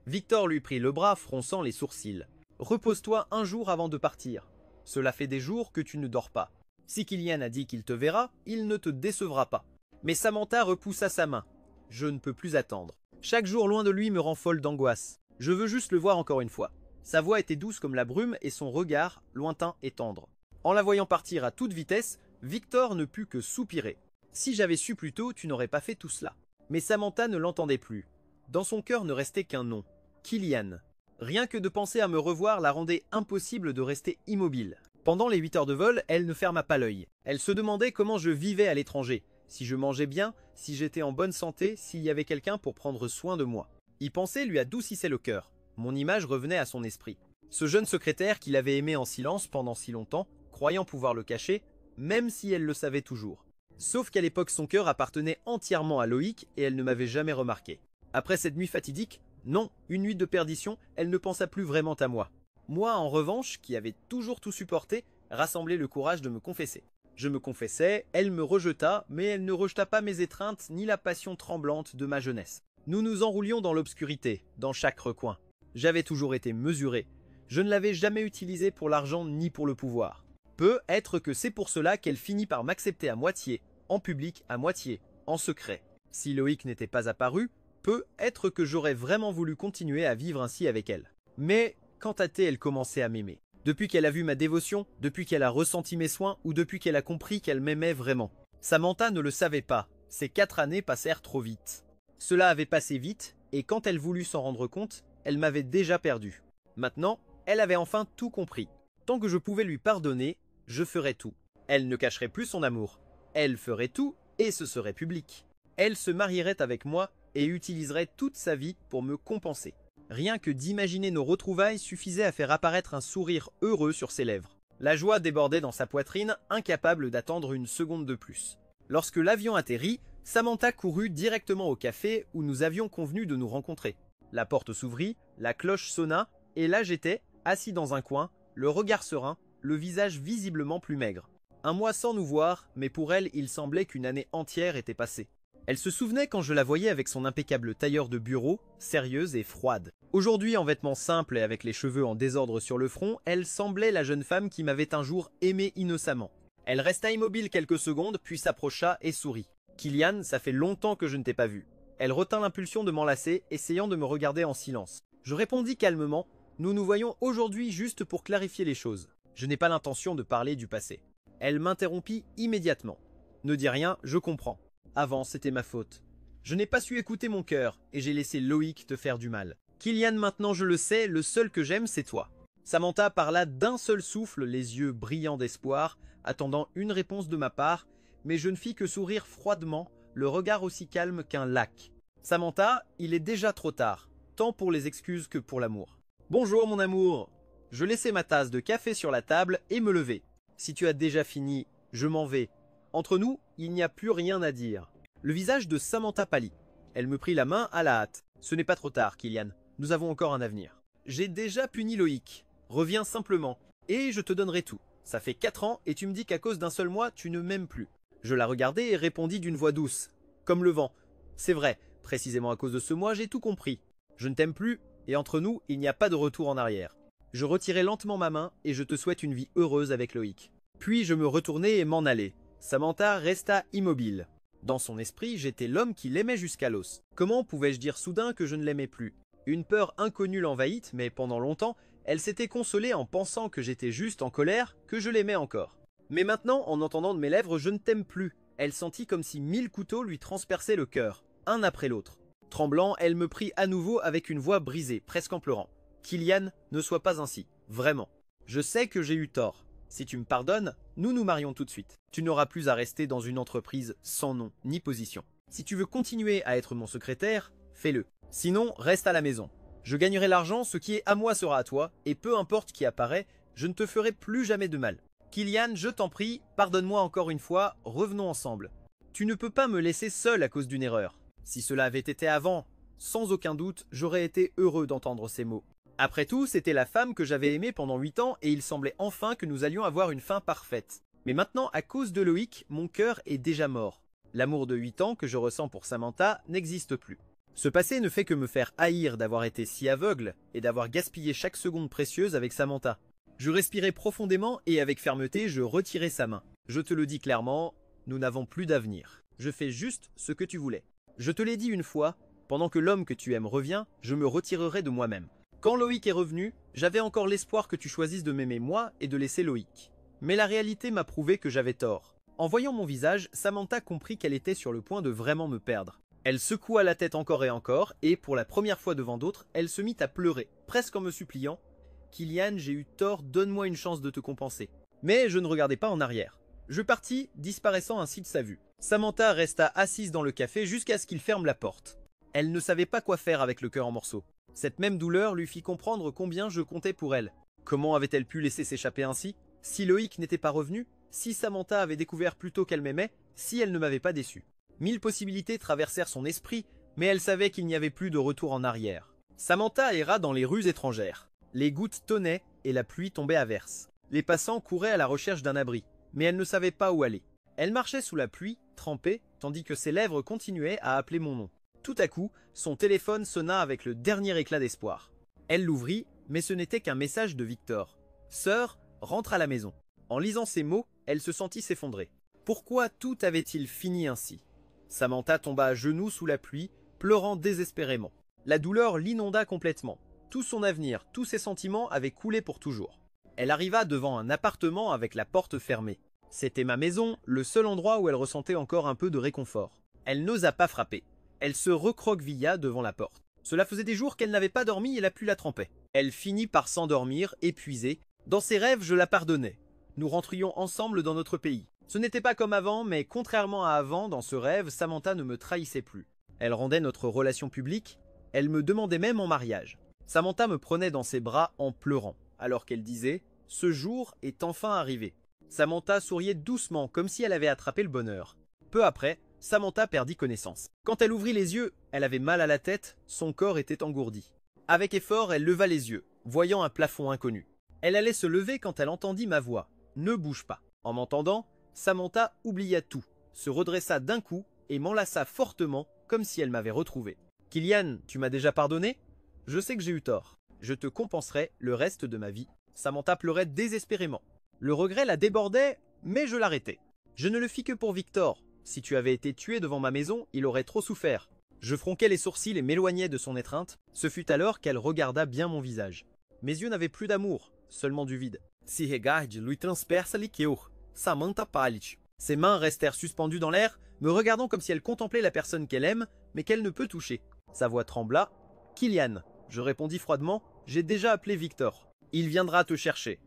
Victor lui prit le bras, fronçant les sourcils. Repose-toi un jour avant de partir. Cela fait des jours que tu ne dors pas. Si Killian a dit qu'il te verra, il ne te décevra pas. Mais Samantha repoussa sa main. Je ne peux plus attendre. Chaque jour loin de lui me rend folle d'angoisse. Je veux juste le voir encore une fois. Sa voix était douce comme la brume et son regard, lointain et tendre. En la voyant partir à toute vitesse, Victor ne put que soupirer. Si j'avais su plus tôt, tu n'aurais pas fait tout cela. Mais Samantha ne l'entendait plus. Dans son cœur ne restait qu'un nom. Killian. Rien que de penser à me revoir la rendait impossible de rester immobile. Pendant les 8 heures de vol, elle ne ferma pas l'œil. Elle se demandait comment je vivais à l'étranger. si je mangeais bien, si j'étais en bonne santé, s'il y avait quelqu'un pour prendre soin de moi. Y penser lui adoucissait le cœur. Mon image revenait à son esprit. Ce jeune secrétaire qu'il avait aimé en silence pendant si longtemps, croyant pouvoir le cacher, même si elle le savait toujours. Sauf qu'à l'époque son cœur appartenait entièrement à Loïc et elle ne m'avait jamais remarqué. Après cette nuit fatidique, non, une nuit de perdition, elle ne pensa plus vraiment à moi. Moi en revanche, qui avais toujours tout supporté, rassemblai le courage de me confesser. Je me confessai, elle me rejeta, mais elle ne rejeta pas mes étreintes ni la passion tremblante de ma jeunesse. Nous nous enroulions dans l'obscurité, dans chaque recoin. J'avais toujours été mesuré. Je ne l'avais jamais utilisé pour l'argent ni pour le pouvoir. Peut être que c'est pour cela qu'elle finit par m'accepter à moitié, en public à moitié, en secret. Si Loïc n'était pas apparu, peut être que j'aurais vraiment voulu continuer à vivre ainsi avec elle. Mais quand à elle commençait à m'aimer. Depuis qu'elle a vu ma dévotion, depuis qu'elle a ressenti mes soins ou depuis qu'elle a compris qu'elle m'aimait vraiment. Samantha ne le savait pas, ces 4 années passèrent trop vite. Cela avait passé vite et quand elle voulut s'en rendre compte, elle m'avait déjà perdu. Maintenant, elle avait enfin tout compris. Tant que je pouvais lui pardonner, je ferais tout. Elle ne cacherait plus son amour. Elle ferait tout et ce serait public. Elle se marierait avec moi et utiliserait toute sa vie pour me compenser. Rien que d'imaginer nos retrouvailles suffisait à faire apparaître un sourire heureux sur ses lèvres. La joie débordait dans sa poitrine, incapable d'attendre une seconde de plus. Lorsque l'avion atterrit, Samantha courut directement au café où nous avions convenu de nous rencontrer. La porte s'ouvrit, la cloche sonna, et là j'étais, assis dans un coin, le regard serein, le visage visiblement plus maigre. Un mois sans nous voir, mais pour elle il semblait qu'une année entière était passée. Elle se souvenait quand je la voyais avec son impeccable tailleur de bureau, sérieuse et froide. Aujourd'hui, en vêtements simples et avec les cheveux en désordre sur le front, elle semblait la jeune femme qui m'avait un jour aimé innocemment. Elle resta immobile quelques secondes, puis s'approcha et sourit. « Kylian, ça fait longtemps que je ne t'ai pas vu. » Elle retint l'impulsion de m'enlacer, essayant de me regarder en silence. Je répondis calmement, « Nous nous voyons aujourd'hui juste pour clarifier les choses. Je n'ai pas l'intention de parler du passé. » Elle m'interrompit immédiatement. « Ne dis rien, je comprends. Avant, c'était ma faute. Je n'ai pas su écouter mon cœur et j'ai laissé Loïc te faire du mal. Kylian, maintenant je le sais, le seul que j'aime, c'est toi. » Samantha parla d'un seul souffle, les yeux brillants d'espoir, attendant une réponse de ma part, mais je ne fis que sourire froidement, le regard aussi calme qu'un lac. « Samantha, il est déjà trop tard, tant pour les excuses que pour l'amour. »« Bonjour mon amour !» Je laissai ma tasse de café sur la table et me levai. « Si tu as déjà fini, je m'en vais. Entre nous, il n'y a plus rien à dire. » Le visage de Samantha pâlit. Elle me prit la main à la hâte. « Ce n'est pas trop tard, Kylian. Nous avons encore un avenir. J'ai déjà puni Loïc. Reviens simplement, et je te donnerai tout. Ça fait 4 ans, et tu me dis qu'à cause d'un seul mois, tu ne m'aimes plus. » Je la regardai et répondis d'une voix douce, comme le vent. « C'est vrai, précisément à cause de ce mois, j'ai tout compris. Je ne t'aime plus, et entre nous, il n'y a pas de retour en arrière. » Je retirai lentement ma main, et je te souhaite une vie heureuse avec Loïc. Puis je me retournai et m'en allai. Samantha resta immobile. Dans son esprit, j'étais l'homme qui l'aimait jusqu'à l'os. Comment pouvais-je dire soudain que je ne l'aimais plus? Une peur inconnue l'envahit, mais pendant longtemps, elle s'était consolée en pensant que j'étais juste en colère, que je l'aimais encore. Mais maintenant, en entendant de mes lèvres « je ne t'aime plus », elle sentit comme si 1000 couteaux lui transperçaient le cœur, un après l'autre. Tremblant, elle me prit à nouveau avec une voix brisée, presque en pleurant. « Kylian, ne sois pas ainsi, vraiment. Je sais que j'ai eu tort. Si tu me pardonnes, nous nous marions tout de suite. Tu n'auras plus à rester dans une entreprise sans nom ni position. Si tu veux continuer à être mon secrétaire, fais-le. Sinon, reste à la maison. Je gagnerai l'argent, ce qui est à moi sera à toi, et peu importe qui apparaît, je ne te ferai plus jamais de mal. Kylian, je t'en prie, pardonne-moi encore une fois, revenons ensemble. Tu ne peux pas me laisser seul à cause d'une erreur. Si cela avait été avant, sans aucun doute, j'aurais été heureux d'entendre ces mots. Après tout, c'était la femme que j'avais aimée pendant 8 ans et il semblait enfin que nous allions avoir une fin parfaite. Mais maintenant, à cause de Loïc, mon cœur est déjà mort. L'amour de 8 ans que je ressens pour Samantha n'existe plus. Ce passé ne fait que me faire haïr d'avoir été si aveugle et d'avoir gaspillé chaque seconde précieuse avec Samantha. Je respirai profondément et avec fermeté, je retirai sa main. Je te le dis clairement, nous n'avons plus d'avenir. Je fais juste ce que tu voulais. Je te l'ai dit une fois, pendant que l'homme que tu aimes revient, je me retirerai de moi-même. Quand Loïc est revenu, j'avais encore l'espoir que tu choisisses de m'aimer moi et de laisser Loïc. Mais la réalité m'a prouvé que j'avais tort. En voyant mon visage, Samantha comprit qu'elle était sur le point de vraiment me perdre. Elle secoua la tête encore et, pour la première fois devant d'autres, elle se mit à pleurer, presque en me suppliant « Kylian, j'ai eu tort, donne-moi une chance de te compenser. » Mais je ne regardais pas en arrière. Je partis, disparaissant ainsi de sa vue. Samantha resta assise dans le café jusqu'à ce qu'il ferme la porte. Elle ne savait pas quoi faire avec le cœur en morceaux. Cette même douleur lui fit comprendre combien je comptais pour elle. Comment avait-elle pu laisser s'échapper ainsi? Si Loïc n'était pas revenu? Si Samantha avait découvert plus tôt qu'elle m'aimait? Si elle ne m'avait pas déçu? 1000 possibilités traversèrent son esprit, mais elle savait qu'il n'y avait plus de retour en arrière. Samantha erra dans les rues étrangères. Les gouttes tonnaient et la pluie tombait à verse. Les passants couraient à la recherche d'un abri, mais elle ne savait pas où aller. Elle marchait sous la pluie, trempée, tandis que ses lèvres continuaient à appeler mon nom. Tout à coup, son téléphone sonna avec le dernier éclat d'espoir. Elle l'ouvrit, mais ce n'était qu'un message de Victor. « Sœur, rentre à la maison. » En lisant ces mots, elle se sentit s'effondrer. Pourquoi tout avait-il fini ainsi? Samantha tomba à genoux sous la pluie, pleurant désespérément. La douleur l'inonda complètement. Tout son avenir, tous ses sentiments avaient coulé pour toujours. Elle arriva devant un appartement avec la porte fermée. C'était ma maison, le seul endroit où elle ressentait encore un peu de réconfort. Elle n'osa pas frapper. Elle se recroquevilla devant la porte. Cela faisait des jours qu'elle n'avait pas dormi et la pluie la trempait. Elle finit par s'endormir, épuisée. Dans ses rêves, je la pardonnais. Nous rentrions ensemble dans notre pays. Ce n'était pas comme avant, mais contrairement à avant, dans ce rêve, Samantha ne me trahissait plus. Elle rendait notre relation publique. Elle me demandait même en mariage. Samantha me prenait dans ses bras en pleurant, alors qu'elle disait « Ce jour est enfin arrivé ». Samantha souriait doucement, comme si elle avait attrapé le bonheur. Peu après, Samantha perdit connaissance. Quand elle ouvrit les yeux, elle avait mal à la tête, son corps était engourdi. Avec effort, elle leva les yeux, voyant un plafond inconnu. Elle allait se lever quand elle entendit ma voix. « Ne bouge pas ». En m'entendant, Samantha oublia tout, se redressa d'un coup et m'enlaça fortement, comme si elle m'avait retrouvé. « Kylian, tu m'as déjà pardonné ? Je sais que j'ai eu tort. Je te compenserai le reste de ma vie. » Samantha pleurait désespérément. Le regret la débordait, mais je l'arrêtai. Je ne le fis que pour Victor. Si tu avais été tué devant ma maison, il aurait trop souffert. Je fronquai les sourcils et m'éloignai de son étreinte. Ce fut alors qu'elle regarda bien mon visage. Mes yeux n'avaient plus d'amour, seulement du vide. Si regarde lui transperça liqueur. Samantha pâlit. Ses mains restèrent suspendues dans l'air, me regardant comme si elle contemplait la personne qu'elle aime, mais qu'elle ne peut toucher. Sa voix trembla. « Kylian !» Je répondis froidement. « J'ai déjà appelé Victor. Il viendra te chercher.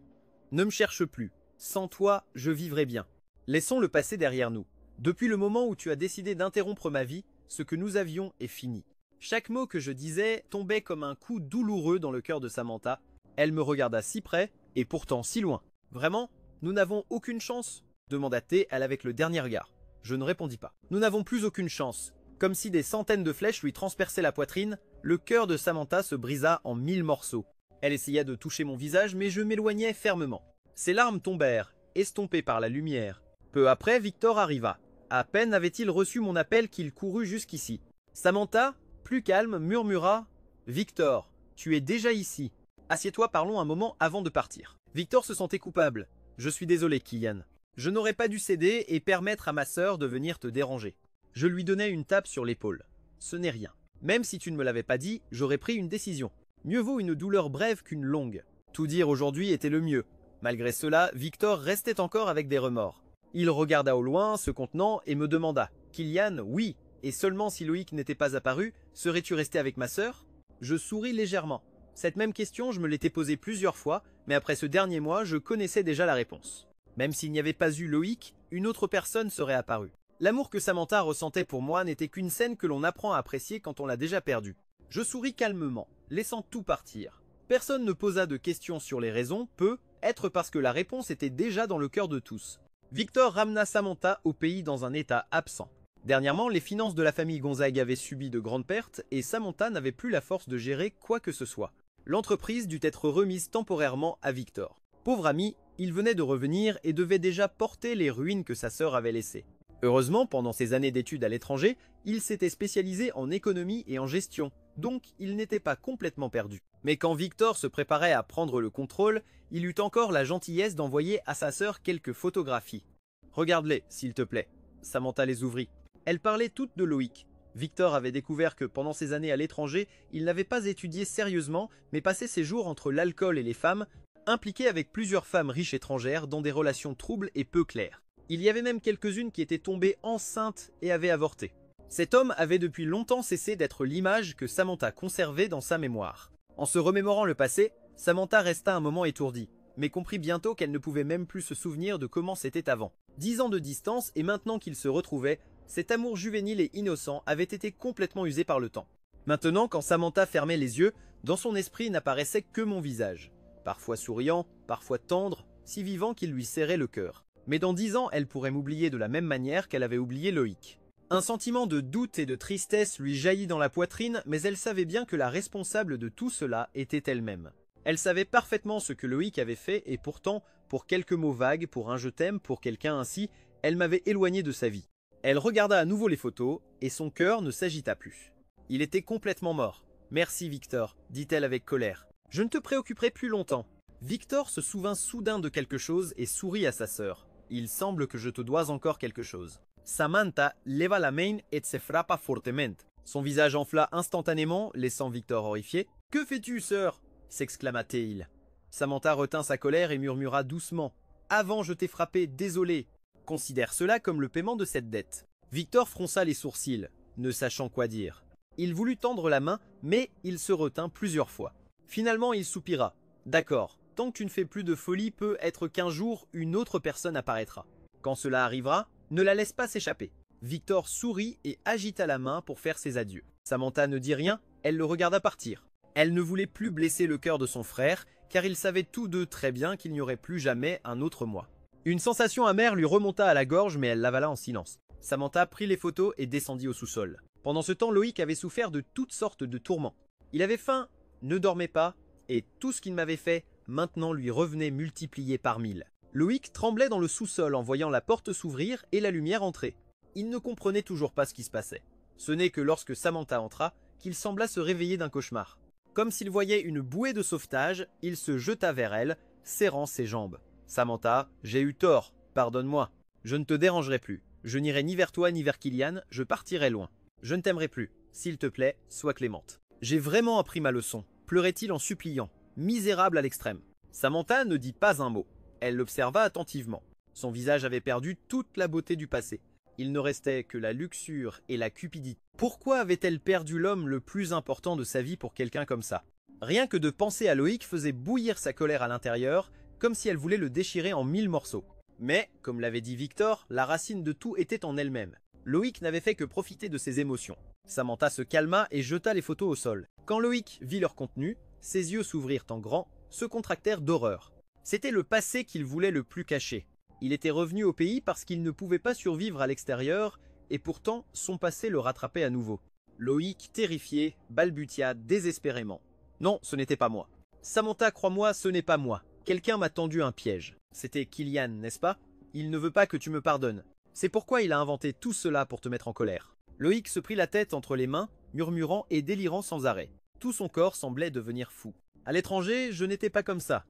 Ne me cherche plus. Sans toi, je vivrai bien. Laissons le passé derrière nous. Depuis le moment où tu as décidé d'interrompre ma vie, ce que nous avions est fini. » Chaque mot que je disais tombait comme un coup douloureux dans le cœur de Samantha. Elle me regarda si près, et pourtant si loin. « Vraiment, nous n'avons aucune chance ?» demanda-t-elle avec le dernier regard. Je ne répondis pas. « Nous n'avons plus aucune chance. » Comme si des centaines de flèches lui transperçaient la poitrine, le cœur de Samantha se brisa en 1000 morceaux. Elle essaya de toucher mon visage, mais je m'éloignai fermement. Ses larmes tombèrent, estompées par la lumière. Peu après, Victor arriva. À peine avait-il reçu mon appel qu'il courut jusqu'ici. Samantha, plus calme, murmura « Victor, tu es déjà ici. Assieds-toi, parlons un moment avant de partir. » Victor se sentait coupable. « Je suis désolé, Kylian. Je n'aurais pas dû céder et permettre à ma sœur de venir te déranger. » Je lui donnai une tape sur l'épaule. « Ce n'est rien. Même si tu ne me l'avais pas dit, j'aurais pris une décision. Mieux vaut une douleur brève qu'une longue. Tout dire aujourd'hui était le mieux. » Malgré cela, Victor restait encore avec des remords. Il regarda au loin, se contenant, et me demanda « Kylian, oui, et seulement si Loïc n'était pas apparu, serais-tu resté avec ma sœur ?» Je souris légèrement. Cette même question, je me l'étais posée plusieurs fois, mais après ce dernier mois, je connaissais déjà la réponse. Même s'il n'y avait pas eu Loïc, une autre personne serait apparue. L'amour que Samantha ressentait pour moi n'était qu'une scène que l'on apprend à apprécier quand on l'a déjà perdue. Je souris calmement, laissant tout partir. Personne ne posa de questions sur les raisons, peut-être parce que la réponse était déjà dans le cœur de tous. Victor ramena Samantha au pays dans un état absent. Dernièrement, les finances de la famille Gonzague avaient subi de grandes pertes et Samantha n'avait plus la force de gérer quoi que ce soit. L'entreprise dut être remise temporairement à Victor. Pauvre ami, il venait de revenir et devait déjà porter les ruines que sa sœur avait laissées. Heureusement, pendant ses années d'études à l'étranger, il s'était spécialisé en économie et en gestion, donc il n'était pas complètement perdu. Mais quand Victor se préparait à prendre le contrôle, il eut encore la gentillesse d'envoyer à sa sœur quelques photographies. « Regarde-les, s'il te plaît. » Samantha les ouvrit. Elles parlaient toutes de Loïc. Victor avait découvert que pendant ses années à l'étranger, il n'avait pas étudié sérieusement, mais passait ses jours entre l'alcool et les femmes, impliqué avec plusieurs femmes riches étrangères dans des relations troubles et peu claires. Il y avait même quelques-unes qui étaient tombées enceintes et avaient avorté. Cet homme avait depuis longtemps cessé d'être l'image que Samantha conservait dans sa mémoire. En se remémorant le passé, Samantha resta un moment étourdie, mais comprit bientôt qu'elle ne pouvait même plus se souvenir de comment c'était avant. 10 ans de distance et maintenant qu'ils se retrouvaient, cet amour juvénile et innocent avait été complètement usé par le temps. Maintenant, quand Samantha fermait les yeux, dans son esprit n'apparaissait que mon visage. Parfois souriant, parfois tendre, si vivant qu'il lui serrait le cœur. Mais dans 10 ans, elle pourrait m'oublier de la même manière qu'elle avait oublié Loïc. Un sentiment de doute et de tristesse lui jaillit dans la poitrine, mais elle savait bien que la responsable de tout cela était elle-même. Elle savait parfaitement ce que Loïc avait fait et pourtant, pour quelques mots vagues, pour un je t'aime, pour quelqu'un ainsi, elle m'avait éloigné de sa vie. Elle regarda à nouveau les photos et son cœur ne s'agita plus. Il était complètement mort. « Merci Victor », dit-elle avec colère. « Je ne te préoccuperai plus longtemps. » Victor se souvint soudain de quelque chose et sourit à sa sœur. « Il semble que je te dois encore quelque chose. » Samantha leva la main et se frappa fortement. Son visage enfla instantanément, laissant Victor horrifié. « Que fais-tu, sœur » s'exclama-t-il. Samantha retint sa colère et murmura doucement. « Avant je t'ai frappé, désolé. Considère cela comme le paiement de cette dette. » Victor fronça les sourcils, ne sachant quoi dire. Il voulut tendre la main, mais il se retint plusieurs fois. Finalement, il soupira. « D'accord, tant que tu ne fais plus de folie, peut être qu'un jour, une autre personne apparaîtra. Quand cela arrivera, ne la laisse pas s'échapper. » Victor sourit et agita la main pour faire ses adieux. Samantha ne dit rien, elle le regarda partir. Elle ne voulait plus blesser le cœur de son frère, car ils savaient tous deux très bien qu'il n'y aurait plus jamais un autre moi. Une sensation amère lui remonta à la gorge, mais elle l'avala en silence. Samantha prit les photos et descendit au sous-sol. Pendant ce temps, Loïc avait souffert de toutes sortes de tourments. Il avait faim, ne dormait pas, et tout ce qu'il m'avait fait, maintenant lui revenait multiplié par 1000. Loïc tremblait dans le sous-sol en voyant la porte s'ouvrir et la lumière entrer. Il ne comprenait toujours pas ce qui se passait. Ce n'est que lorsque Samantha entra qu'il sembla se réveiller d'un cauchemar. Comme s'il voyait une bouée de sauvetage, il se jeta vers elle, serrant ses jambes. « Samantha, j'ai eu tort, pardonne-moi. Je ne te dérangerai plus. Je n'irai ni vers toi ni vers Kylian, je partirai loin. Je ne t'aimerai plus. S'il te plaît, sois clémente. » J'ai vraiment appris ma leçon, pleurait-il en suppliant, misérable à l'extrême. Samantha ne dit pas un mot. Elle l'observa attentivement. Son visage avait perdu toute la beauté du passé. Il ne restait que la luxure et la cupidité. Pourquoi avait-elle perdu l'homme le plus important de sa vie pour quelqu'un comme ça? Rien que de penser à Loïc faisait bouillir sa colère à l'intérieur, comme si elle voulait le déchirer en 1000 morceaux. Mais, comme l'avait dit Victor, la racine de tout était en elle-même. Loïc n'avait fait que profiter de ses émotions. Samantha se calma et jeta les photos au sol. Quand Loïc vit leur contenu, ses yeux s'ouvrirent en grand, se contractèrent d'horreur. C'était le passé qu'il voulait le plus cacher. Il était revenu au pays parce qu'il ne pouvait pas survivre à l'extérieur, et pourtant son passé le rattrapait à nouveau. Loïc, terrifié, balbutia désespérément. « Non, ce n'était pas moi. Samantha, crois-moi, ce n'est pas moi. Quelqu'un m'a tendu un piège. C'était Kylian, n'est-ce pas? Il ne veut pas que tu me pardonnes. C'est pourquoi il a inventé tout cela pour te mettre en colère. » Loïc se prit la tête entre les mains, murmurant et délirant sans arrêt. Tout son corps semblait devenir fou. « À l'étranger, je n'étais pas comme ça.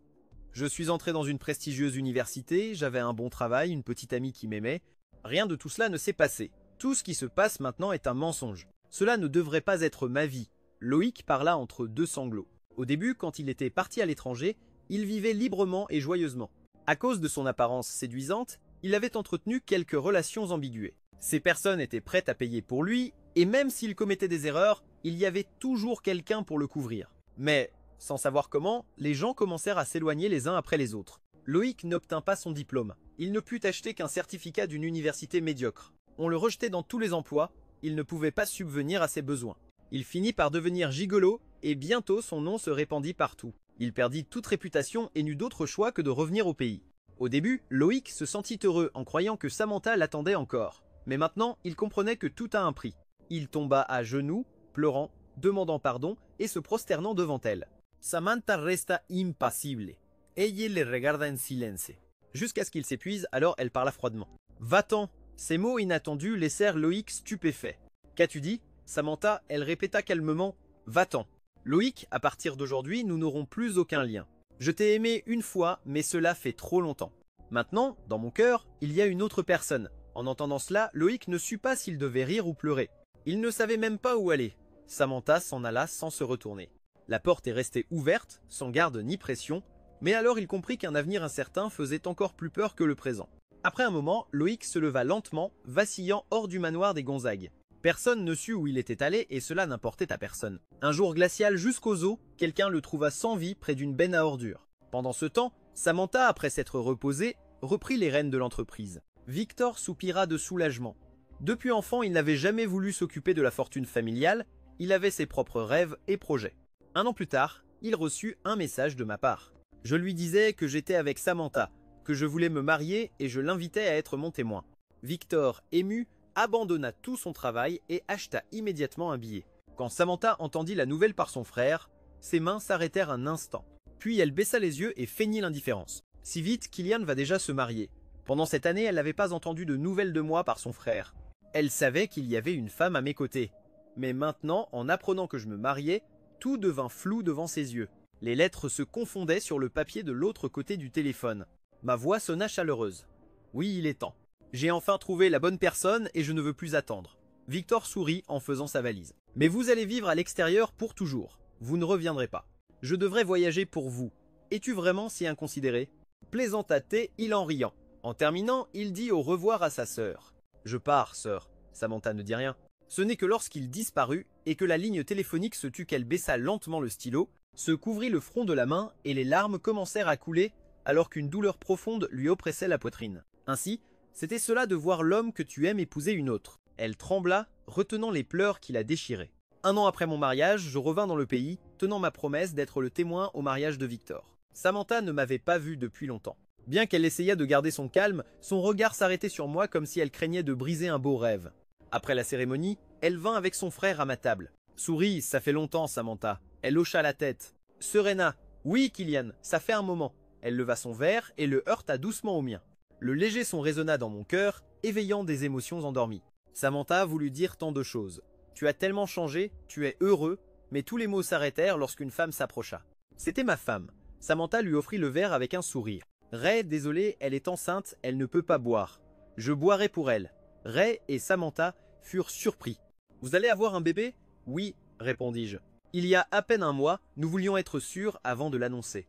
Je suis entré dans une prestigieuse université, j'avais un bon travail, une petite amie qui m'aimait. Rien de tout cela ne s'est passé. Tout ce qui se passe maintenant est un mensonge. Cela ne devrait pas être ma vie. » Loïc parla entre deux sanglots. Au début, quand il était parti à l'étranger, il vivait librement et joyeusement. À cause de son apparence séduisante, il avait entretenu quelques relations ambiguës. Ces personnes étaient prêtes à payer pour lui, et même s'il commettait des erreurs, il y avait toujours quelqu'un pour le couvrir. Mais, sans savoir comment, les gens commencèrent à s'éloigner les uns après les autres. Loïc n'obtint pas son diplôme. Il ne put acheter qu'un certificat d'une université médiocre. On le rejetait dans tous les emplois, il ne pouvait pas subvenir à ses besoins. Il finit par devenir gigolo, et bientôt son nom se répandit partout. Il perdit toute réputation et n'eut d'autre choix que de revenir au pays. Au début, Loïc se sentit heureux en croyant que Samantha l'attendait encore. Mais maintenant, il comprenait que tout a un prix. Il tomba à genoux, pleurant, demandant pardon et se prosternant devant elle. Samantha resta impassible. Ella le regarda en silence. Jusqu'à ce qu'il s'épuise, alors elle parla froidement. « Va-t'en » Ces mots inattendus laissèrent Loïc stupéfait. « Qu'as-tu dit » Samantha, elle répéta calmement « Va-t'en ». Loïc, à partir d'aujourd'hui, nous n'aurons plus aucun lien. Je t'ai aimé une fois, mais cela fait trop longtemps. Maintenant, dans mon cœur, il y a une autre personne. En entendant cela, Loïc ne sut pas s'il devait rire ou pleurer. Il ne savait même pas où aller. Samantha s'en alla sans se retourner. La porte est restée ouverte, sans garde ni pression, mais alors il comprit qu'un avenir incertain faisait encore plus peur que le présent. Après un moment, Loïc se leva lentement, vacillant hors du manoir des Gonzague. Personne ne sut où il était allé et cela n'importait à personne. Un jour glacial jusqu'aux os, quelqu'un le trouva sans vie près d'une benne à ordures. Pendant ce temps, Samantha, après s'être reposée, reprit les rênes de l'entreprise. Victor soupira de soulagement. Depuis enfant, il n'avait jamais voulu s'occuper de la fortune familiale, il avait ses propres rêves et projets. Un an plus tard, il reçut un message de ma part. Je lui disais que j'étais avec Samantha, que je voulais me marier et je l'invitais à être mon témoin. Victor, ému, abandonna tout son travail et acheta immédiatement un billet. Quand Samantha entendit la nouvelle par son frère, ses mains s'arrêtèrent un instant. Puis elle baissa les yeux et feignit l'indifférence. Si vite, Kylian va déjà se marier. Pendant cette année, elle n'avait pas entendu de nouvelles de moi par son frère. Elle savait qu'il y avait une femme à mes côtés. Mais maintenant, en apprenant que je me mariais, tout devint flou devant ses yeux. Les lettres se confondaient sur le papier de l'autre côté du téléphone. Ma voix sonna chaleureuse. Oui, il est temps. J'ai enfin trouvé la bonne personne et je ne veux plus attendre. Victor sourit en faisant sa valise. Mais vous allez vivre à l'extérieur pour toujours. Vous ne reviendrez pas. Je devrais voyager pour vous. Es-tu vraiment si inconsidéré? Plaisanta-t-il en riant. En terminant, il dit au revoir à sa sœur. Je pars, sœur. Samantha ne dit rien. Ce n'est que lorsqu'il disparut et que la ligne téléphonique se tut qu'elle baissa lentement le stylo, se couvrit le front de la main et les larmes commencèrent à couler alors qu'une douleur profonde lui oppressait la poitrine. Ainsi, c'était cela de voir l'homme que tu aimes épouser une autre. Elle trembla, retenant les pleurs qui la déchiraient. Un an après mon mariage, je revins dans le pays, tenant ma promesse d'être le témoin au mariage de Victor. Samantha ne m'avait pas vu depuis longtemps. Bien qu'elle essayât de garder son calme, son regard s'arrêtait sur moi comme si elle craignait de briser un beau rêve. Après la cérémonie, elle vint avec son frère à ma table. Souris, ça fait longtemps, Samantha. Elle hocha la tête. Serena, oui, Kylian, ça fait un moment. Elle leva son verre et le heurta doucement au mien. Le léger son résonna dans mon cœur, éveillant des émotions endormies. Samantha voulut dire tant de choses. Tu as tellement changé, tu es heureux, mais tous les mots s'arrêtèrent lorsqu'une femme s'approcha. C'était ma femme. Samantha lui offrit le verre avec un sourire. Ray, désolée, elle est enceinte, elle ne peut pas boire. Je boirai pour elle. Ray et Samantha furent surpris. Vous allez avoir un bébé? Oui, répondis-je. Il y a à peine un mois, nous voulions être sûrs avant de l'annoncer.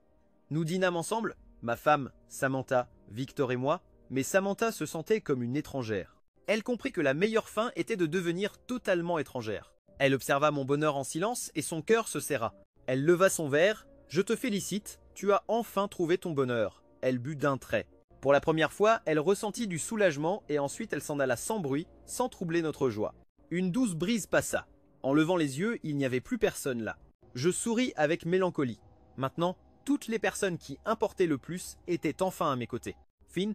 Nous dînâmes ensemble, ma femme, Samantha, Victor et moi, mais Samantha se sentait comme une étrangère. Elle comprit que la meilleure fin était de devenir totalement étrangère. Elle observa mon bonheur en silence et son cœur se serra. Elle leva son verre. Je te félicite, tu as enfin trouvé ton bonheur. Elle but d'un trait. Pour la première fois, elle ressentit du soulagement et ensuite elle s'en alla sans bruit, sans troubler notre joie. Une douce brise passa. En levant les yeux, il n'y avait plus personne là. Je souris avec mélancolie. Maintenant, toutes les personnes qui importaient le plus étaient enfin à mes côtés. Fin.